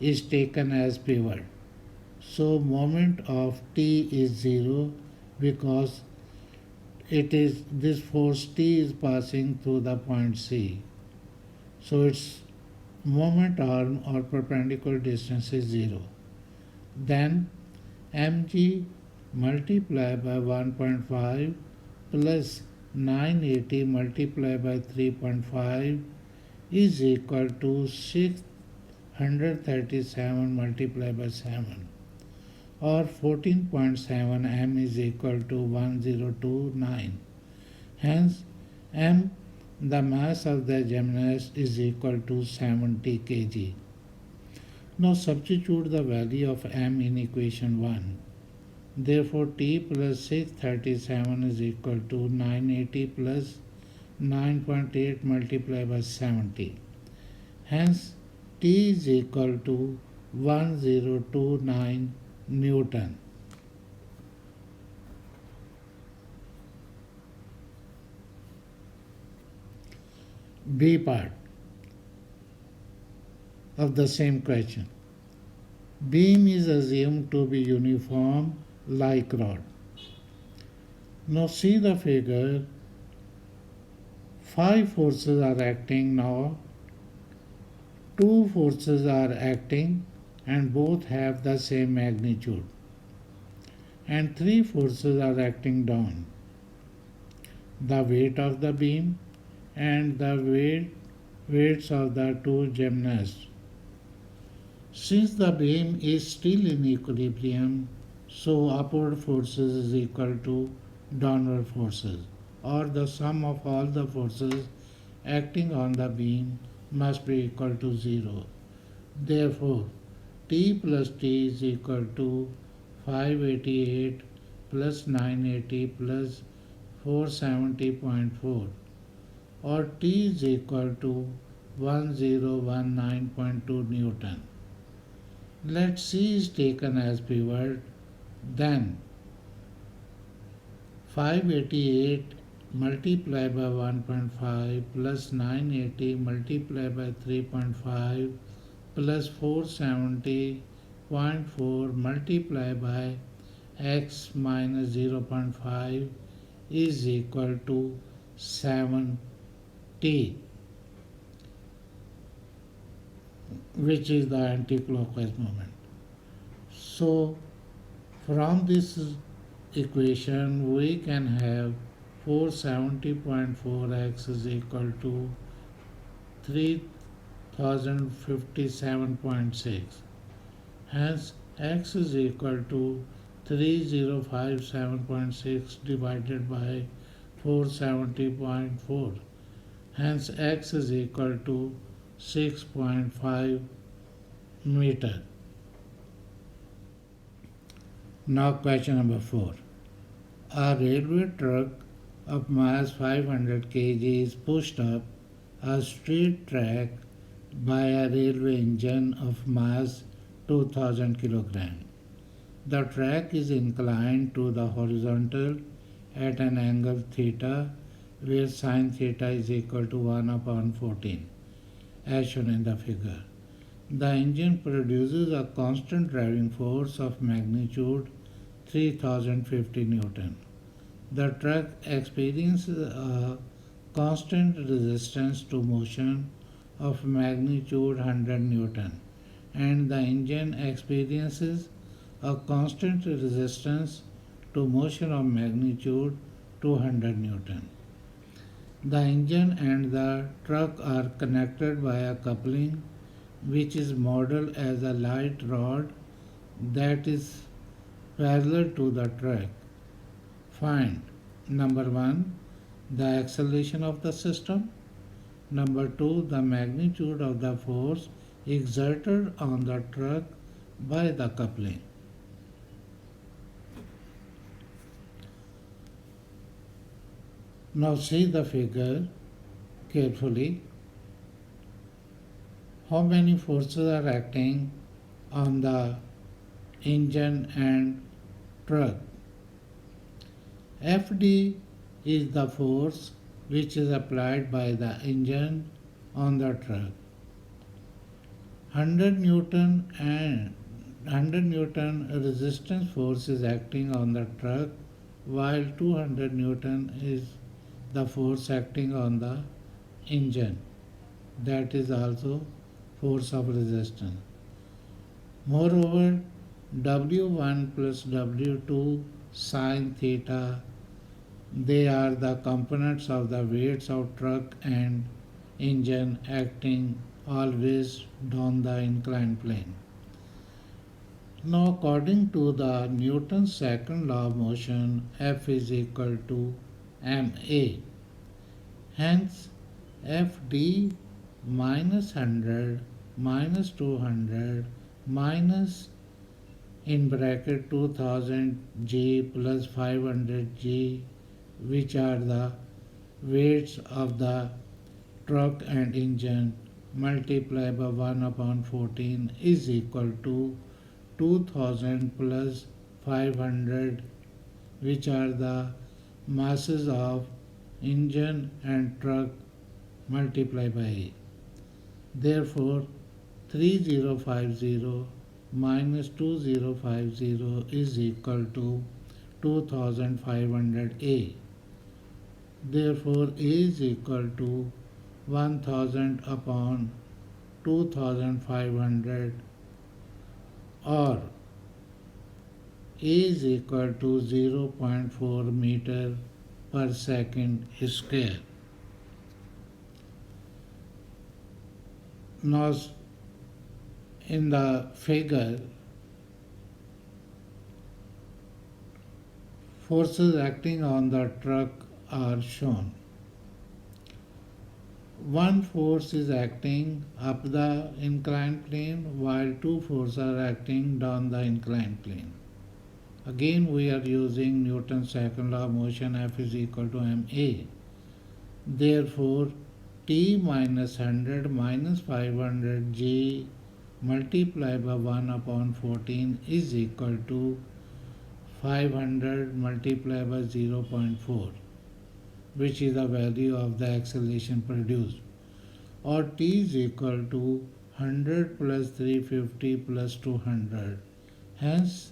is taken as pivot. So moment of T is 0 because it is this force T is passing through the point C. So its moment arm or perpendicular distance is 0. Then mg multiplied by 1.5 plus 980 multiplied by 3.5 is equal to 637 multiplied by 7, or 14.7 m is equal to 1029. Hence m, the mass of the gymnast, is equal to 70 kg. Now substitute the value of m in equation 1. Therefore T plus 637 is equal to 980 plus 9.8 multiplied by 70. Hence T is equal to 1029 Newton. B part of the same question. Beam is assumed to be uniform like rod. Now see the figure. 5 forces are acting now. 2 forces are acting and both have the same magnitude. And 3 forces are acting down. The weight of the beam and the weights of the two gymnasts. Since the beam is still in equilibrium, so upward forces is equal to downward forces, or the sum of all the forces acting on the beam must be equal to 0. Therefore, T plus T is equal to 588 plus 980 plus 470.4, or T is equal to 1019.2 Newton. Let C is taken as pivot, then 588 multiplied by 1.5 plus 980 multiplied by 3.5 plus 470.4 multiplied by x minus 0.5 is equal to 7t, which is the anti-clockwise moment. So from this equation we can have 470.4x is equal to 3057.6. Hence x is equal to 3057.6 divided by 470.4. Hence x is equal to 6.5 meter. Now question number 4. A railway truck of mass 500 kg is pushed up a straight track by a railway engine of mass 2000 kg. The track is inclined to the horizontal at an angle theta, where sin theta is equal to 1 upon 14, as shown in the figure. The engine produces a constant driving force of magnitude 3050 Newton. The truck experiences a constant resistance to motion of magnitude 100 Newton, and the engine experiences a constant resistance to motion of magnitude 200 Newton. The engine and the truck are connected by a coupling which is modeled as a light rod that is parallel to the track. Find number 1, the acceleration of the system, number 2, the magnitude of the force exerted on the truck by the coupling. Now see the figure carefully. How many forces are acting on the engine and truck? Fd is the force which is applied by the engine on the truck. 100 Newton and 100 Newton resistance force is acting on the truck, while 200 Newton is the force acting on the engine. That is also force of resistance. Moreover, W1 plus W2 sine theta, they are the components of the weights of truck and engine acting always down the inclined plane. Now, according to the Newton's second law of motion, F is equal to ma. Hence, Fd minus 100 minus 200 minus in bracket 2000 G plus 500 G, which are the weights of the truck and engine, multiplied by 1 upon 14 is equal to 2000 plus 500, which are the masses of engine and truck, multiplied by A. Therefore, 3050 minus 2050 is equal to 2500 A. Therefore, A is equal to 1000 upon 2500, or A is equal to 0.4 meter per second square. Now, in the figure, forces acting on the truck are shown. One force is acting up the inclined plane, while two forces are acting down the inclined plane. Again, we are using Newton's second law of motion, F is equal to ma. Therefore, T minus 100 minus 500 G multiplied by 1 upon 14 is equal to 500 multiplied by 0.4, which is the value of the acceleration produced, or T is equal to 100 plus 350 plus 200. Hence,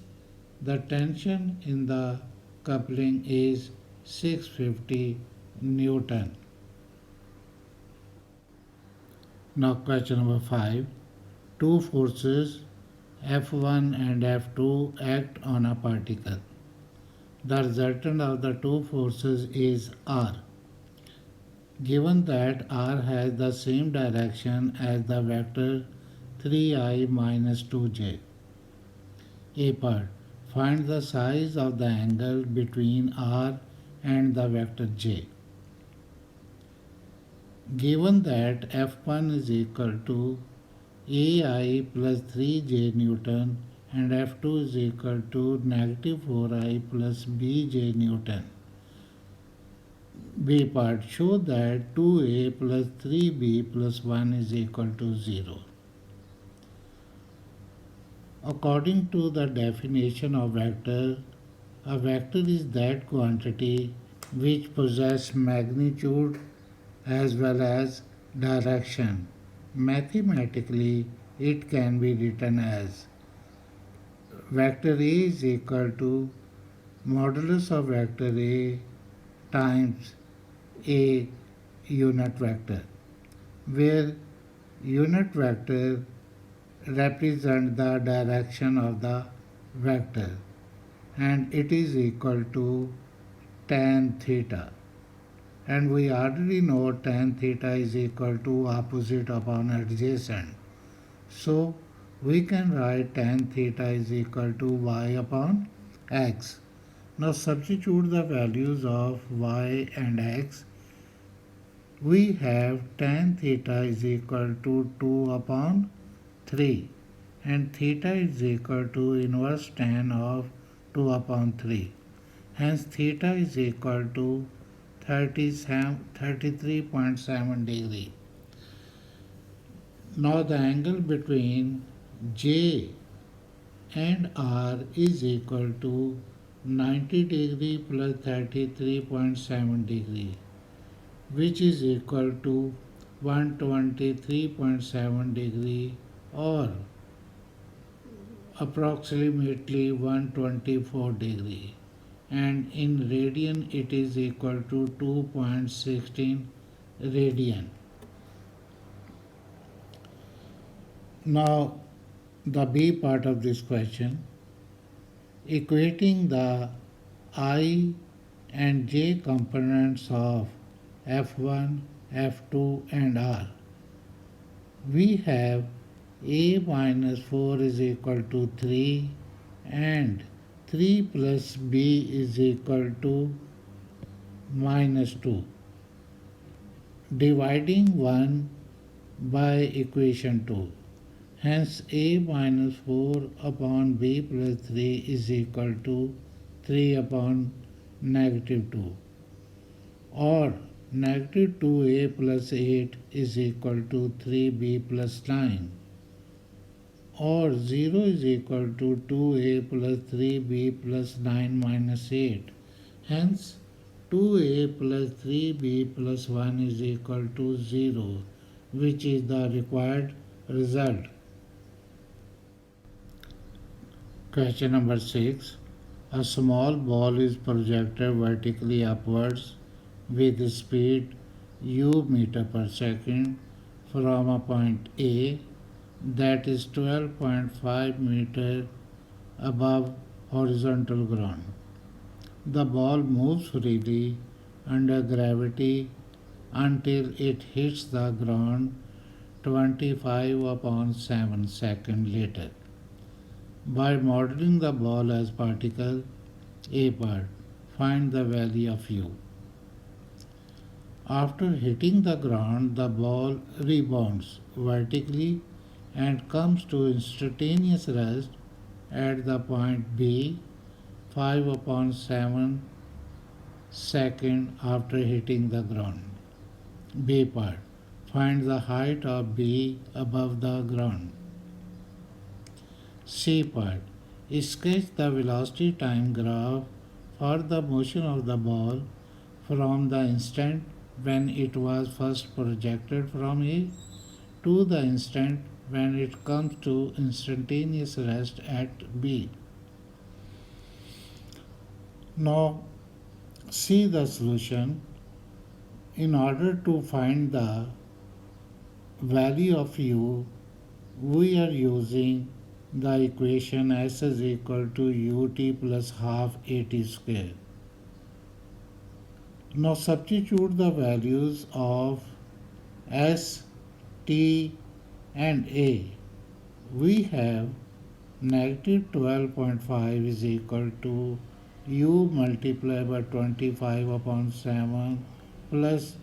the tension in the coupling is 650 Newton. Now, question number 5. Two forces F1 and F2 act on a particle. The resultant of the two forces is R. Given that R has the same direction as the vector 3i minus 2j. A part. Find the size of the angle between R and the vector j. Given that F1 is equal to AI plus 3j Newton and F2 is equal to negative 4i plus bj Newton. B part. Show that 2a plus 3b plus 1 is equal to 0. According to the definition of vector, a vector is that quantity which possesses magnitude as well as direction. Mathematically, it can be written as vector A is equal to modulus of vector A times A unit vector, where unit vector represents the direction of the vector, and it is equal to tan theta. And we already know tan theta is equal to opposite upon adjacent. So we can write tan theta is equal to y upon x. Now substitute the values of y and x. We have tan theta is equal to 2 upon 3, and theta is equal to inverse tan of 2 upon 3. Hence theta is equal to 33.7 degree. Now the angle between J and R is equal to 90 degree plus 33.7 degree, which is equal to 123.7 degree or approximately 124 degree, and in radian it is equal to 2.16 radian. Now the B part of this question, equating the I and j components of F1, F2 and R. We have a minus 4 is equal to 3 and 3 plus b is equal to minus 2. Dividing 1 by equation 2. Hence a minus 4 upon b plus 3 is equal to 3 upon negative 2, or negative 2a plus 8 is equal to 3b plus 9, or 0 is equal to 2a plus 3b plus 9 minus 8. Hence 2a plus 3b plus 1 is equal to 0, which is the required result. Question number 6. A small ball is projected vertically upwards with speed u meter per second from a point A that is 12.5 meter above horizontal ground. The ball moves freely under gravity until it hits the ground 25 upon 7 seconds later. By modeling the ball as particle, A part, find the value of u. After hitting the ground, the ball rebounds vertically and comes to instantaneous rest at the point B 5 upon 7 second after hitting the ground. B part, find the height of B above the ground. C part, sketch the velocity time graph for the motion of the ball from the instant when it was first projected from A to the instant when it comes to instantaneous rest at B. Now see the solution. In order to find the value of u, we are using the equation S is equal to ut plus half at square. Now substitute the values of S, T and A. We have negative 12.5 is equal to u multiplied by 25 upon 7 plus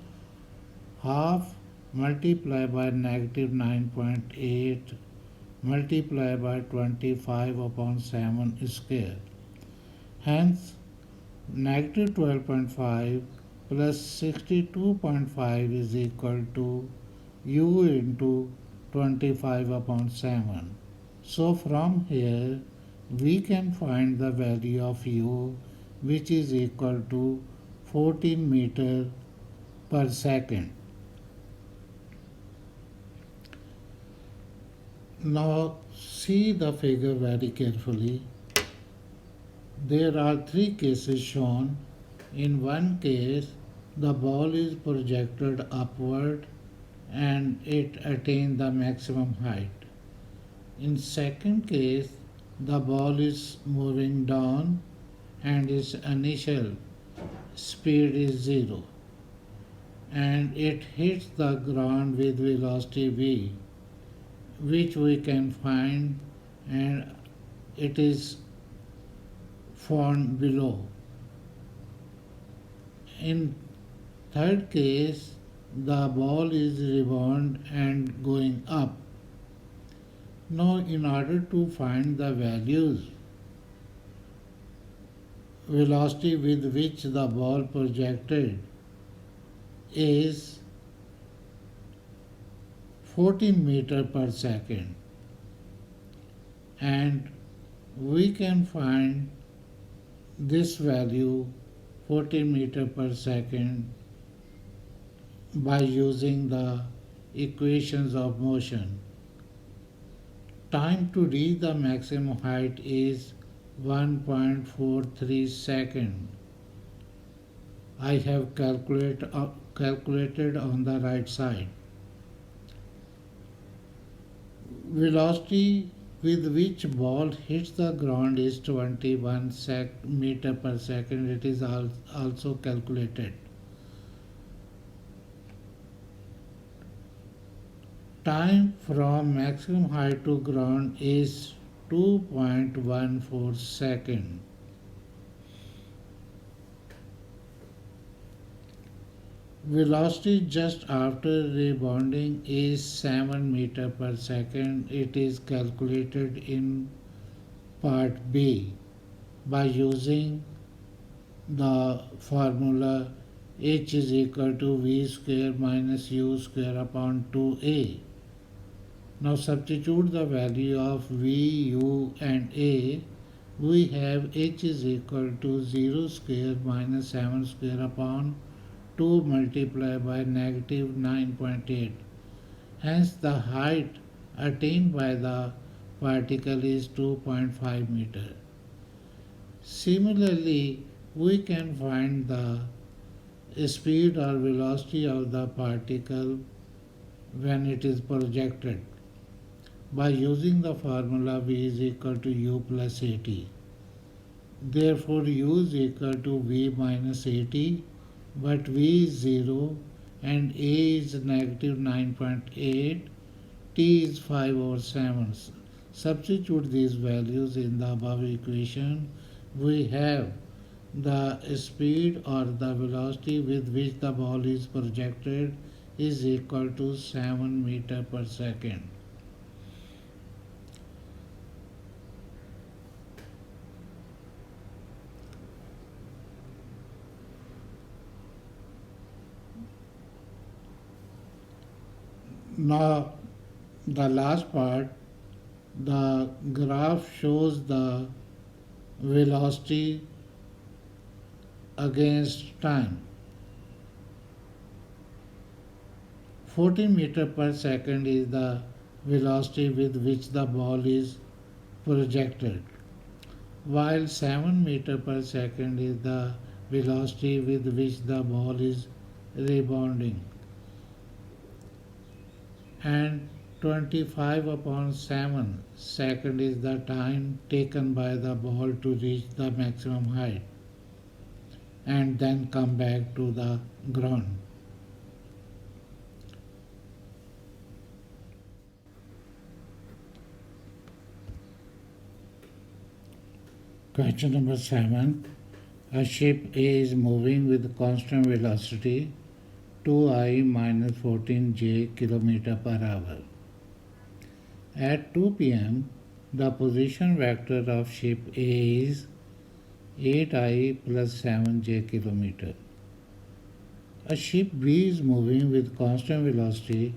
half multiplied by negative 9.8 multiplied by 25 upon 7 square. Hence, negative 12.5 plus 62.5 is equal to u into 25 upon 7. So from here, we can find the value of u, which is equal to 14 meter per second. Now see the figure very carefully. There are three cases shown. In one case, the ball is projected upward and it attains the maximum height. In second case, the ball is moving down and its initial speed is 0 and it hits the ground with velocity v, which we can find, and it is found below. In third case, the ball is rebound and going up. Now in order to find the values, velocity with which the ball projected is 14 meter per second, and we can find this value 14 meter per second by using the equations of motion. Time to reach the maximum height is 1.43 second. I have calculated on the right side. Velocity with which ball hits the ground is 21 meter per second. It is also calculated. Time from maximum height to ground is 2.14 second. Velocity just after rebounding is 7 meter per second. It is calculated in part B by using the formula h is equal to v square minus u square upon 2a. Now substitute the value of v, u and a. We have h is equal to 0 square minus 7 square upon 2 multiplied by negative 9.8. Hence the height attained by the particle is 2.5 meter. Similarly, we can find the speed or velocity of the particle when it is projected by using the formula v is equal to u plus at. Therefore, u is equal to v minus at, but v is 0 and a is negative 9.8, t is 5 over 7. Substitute these values in the above equation. We have the speed or the velocity with which the ball is projected is equal to 7 meter per second. Now, the last part, the graph shows the velocity against time. 14 meter per second is the velocity with which the ball is projected, while 7 meter per second is the velocity with which the ball is rebounding, and 25 upon 7 second is the time taken by the ball to reach the maximum height and then come back to the ground. Question number 7. A ship A is moving with constant velocity 2I minus 14j km per hour. At 2 pm, the position vector of ship A is 8I plus 7j km. A ship B is moving with constant velocity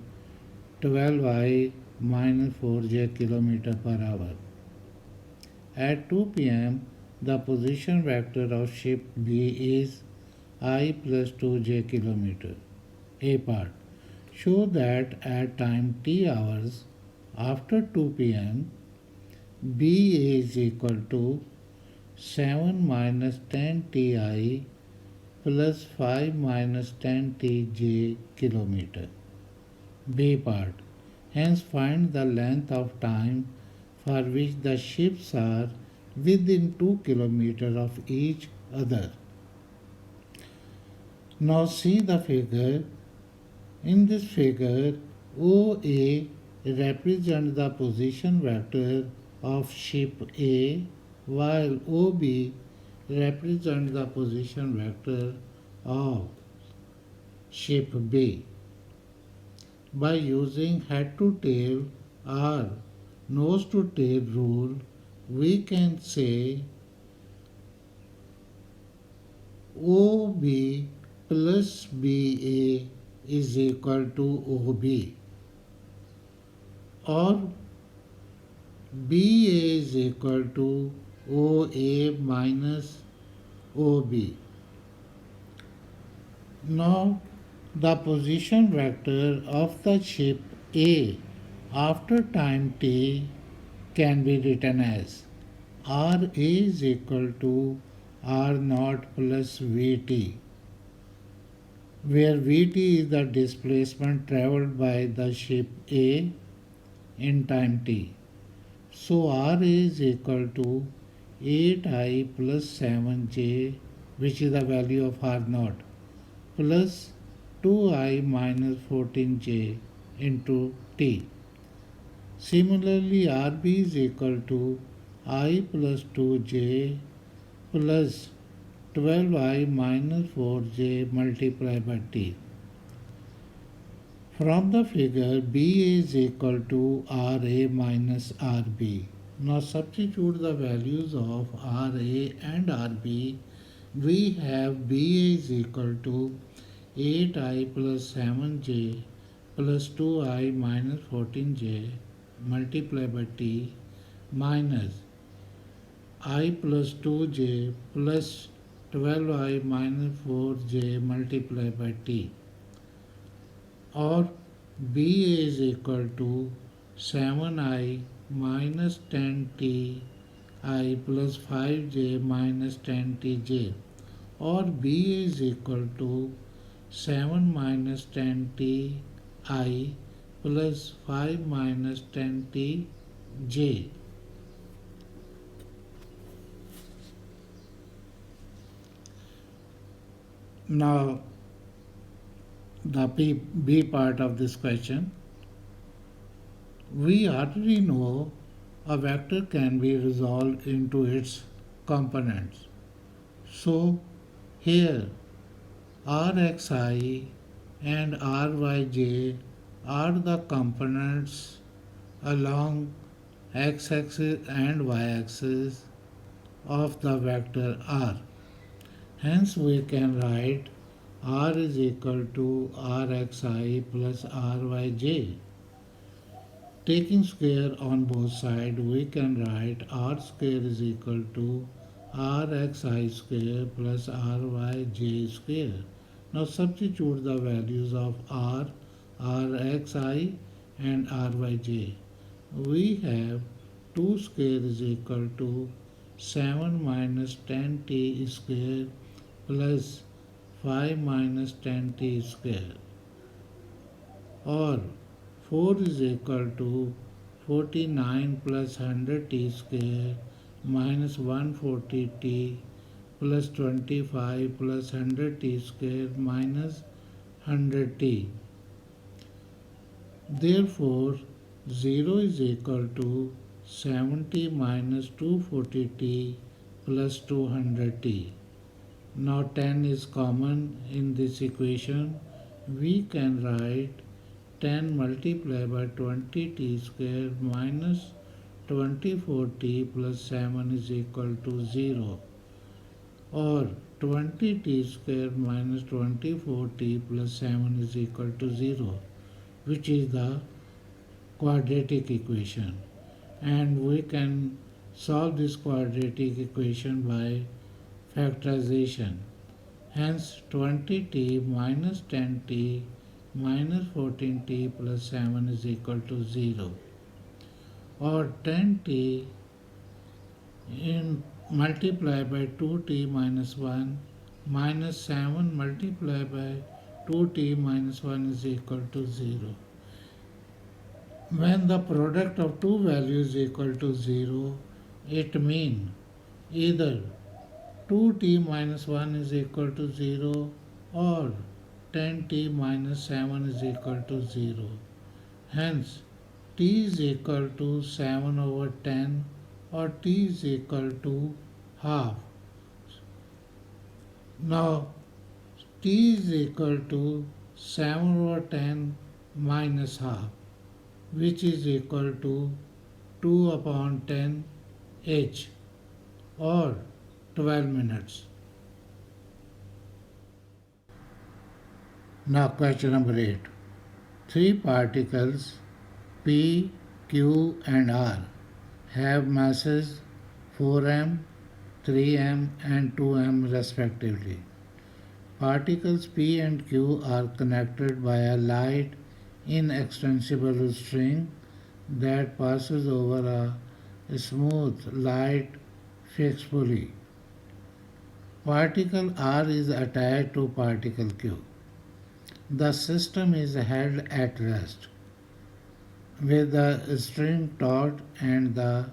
12I minus 4j km per hour. At 2 pm, the position vector of ship B is I plus 2j km. A part. Show that at time t hours after 2 pm, B is equal to 7 minus 10 ti plus 5 minus 10 tj km. B part. Hence find the length of time for which the ships are within 2 km of each other. Now see the figure. In this figure, OA represents the position vector of ship A, while OB represents the position vector of ship B. By using head to tail or nose to tail rule, we can say OB plus BA is equal to OB, or BA is equal to OA minus OB. Now the position vector of the ship A after time t can be written as RA is equal to R naught plus VT, where VT is the displacement traveled by the ship A in time t. So RA is equal to 8I plus 7J, which is the value of R naught, plus 2I minus 14J into T. Similarly, RB is equal to I plus 2J plus 12I minus 4J multiplied by T. From the figure, BA is equal to RA minus RB. Now substitute the values of RA and RB. We have BA is equal to 8I plus 7J plus 2I minus 14J multiplied by T minus I plus 2J plus 12I minus 4J multiplied by T, or BA is equal to 7I minus 10T I plus 5J minus 10TJ, or BA is equal to 7 minus 10T I plus 5 minus 10TJ. Now the B part of this question. We already know a vector can be resolved into its components. So here Rxi and Ryj are the components along x-axis and y-axis of the vector R. Hence we can write R is equal to Rxi plus Ryj. Taking square on both sides, we can write R square is equal to Rxi square plus Ryj square. Now substitute the values of R, Rxi and Ryj. We have 2 square is equal to 7 minus 10t square plus 5 minus 10t square, or 4 is equal to 49 plus 100t square minus 140t plus 25 plus 100t square minus 100t. Therefore, 0 is equal to 70 minus 240t plus 200t. Now 10 is common in this equation. We can write 10 multiplied by 20t square minus 24t plus 7 is equal to 0, or 20t square minus 24t plus 7 is equal to 0, which is the quadratic equation. And we can solve this quadratic equation by factorization. Hence 20t minus 10t minus 14t plus 7 is equal to 0, or 10t in multiplied by 2t minus 1 minus 7 multiplied by 2t minus 1 is equal to 0. When the product of two values is equal to 0, it means either 2t minus 1 is equal to 0 or 10t minus 7 is equal to 0. Hence, t is equal to 7 over 10, or t is equal to half. Now, t is equal to 7 over 10 minus half, which is equal to 2 upon 10 h, or 12 minutes. Now question number 8. Three particles P, Q and R have masses 4m, 3m and 2m respectively. Particles P and Q are connected by a light inextensible string that passes over a smooth light fixed pulley. Particle R is attached to particle Q. The system is held at rest with the string taut and the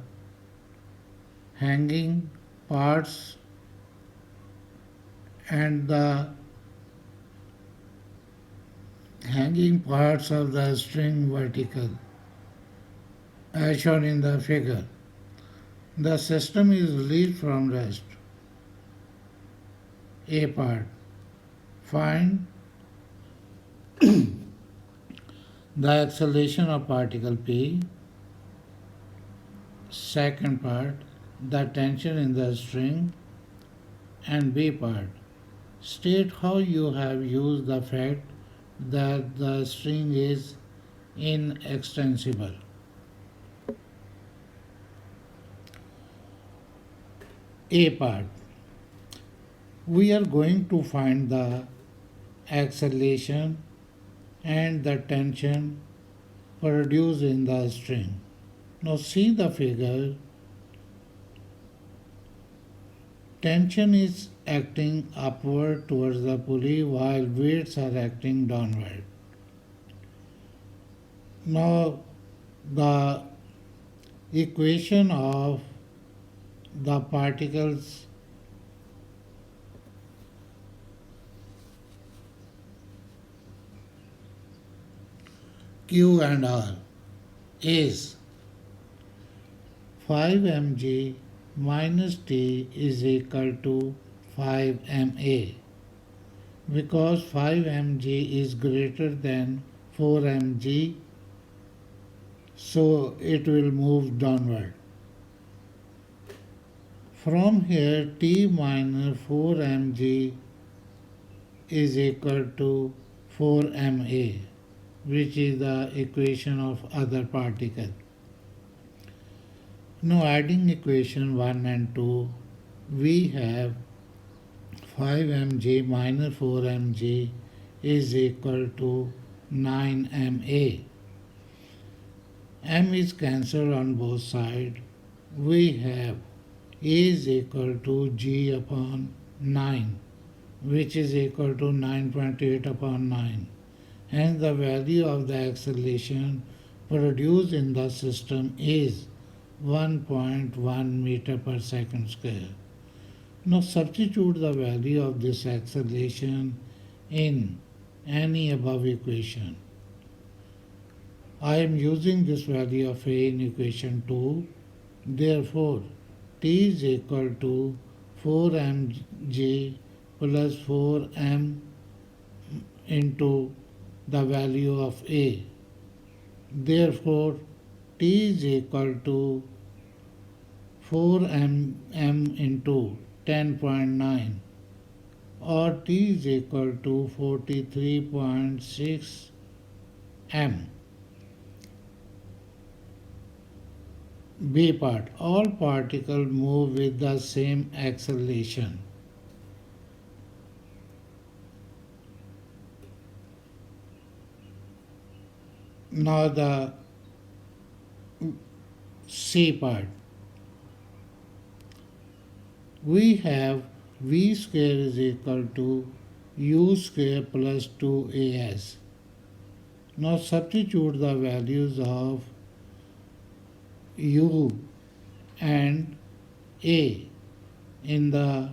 hanging parts and the hanging parts of the string vertical as shown in the figure. The system is released from rest. A part. Find the acceleration of particle P. Second part, the tension in the string. And B part, state how you have used the fact that the string is inextensible. A part, we are going to find the acceleration and the tension produced in the string. Now see the figure. Tension is acting upward towards the pulley while weights are acting downward. Now the equation of the particles Q and R is 5 mg minus T is equal to 5 ma, because 5 mg is greater than 4 mg, so it will move downward. From here T minus 4 mg is equal to 4 ma, which is the equation of other particle. Now adding equation 1 and 2, we have 5 mg minus 4 mg is equal to 9 ma. M is cancelled on both sides. We have A is equal to G upon 9, which is equal to 9.8 upon 9. Hence the value of the acceleration produced in the system is 1.1 meter per second square. Now substitute the value of this acceleration in any above equation. I am using this value of A in equation 2. Therefore, T is equal to 4 mg plus 4 m into the value of A. Therefore, T is equal to 4 m into 10.9, or T is equal to 43.6 m. B part, all particles move with the same acceleration. Now the C part. We have V square is equal to U square plus 2AS. Now substitute the values of U and A in the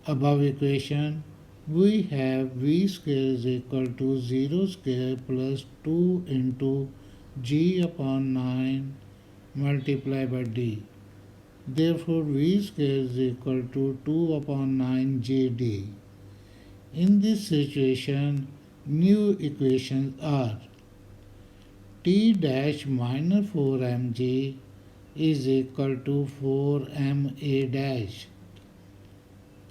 above equation. We have V square is equal to 0 square plus 2 into G upon 9 multiplied by D. Therefore, V square is equal to 2 upon 9 JD. In this situation, new equations are T dash minus 4 mg is equal to 4 ma dash,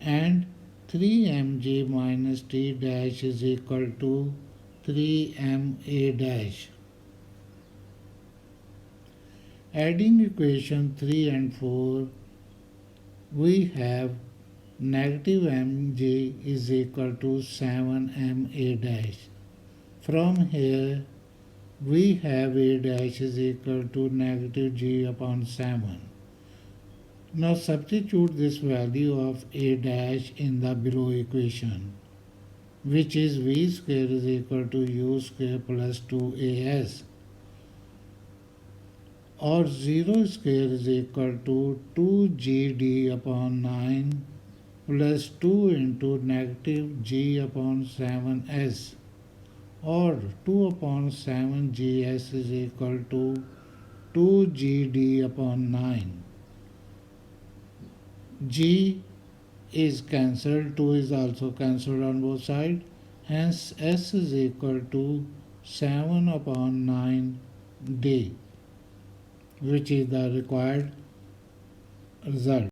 and 3mg minus t dash is equal to 3ma dash. Adding equation 3 and 4, we have negative mg is equal to 7ma dash. From here, we have a dash is equal to negative g upon 7. Now substitute this value of a dash in the below equation, which is v square is equal to u square plus 2as, or 0 square is equal to 2gd upon 9 plus 2 into negative g upon 7s, or 2 upon 7gs is equal to 2gd upon 9. G is cancelled, 2 is also cancelled on both sides, hence S is equal to 7 upon 9d, which is the required result.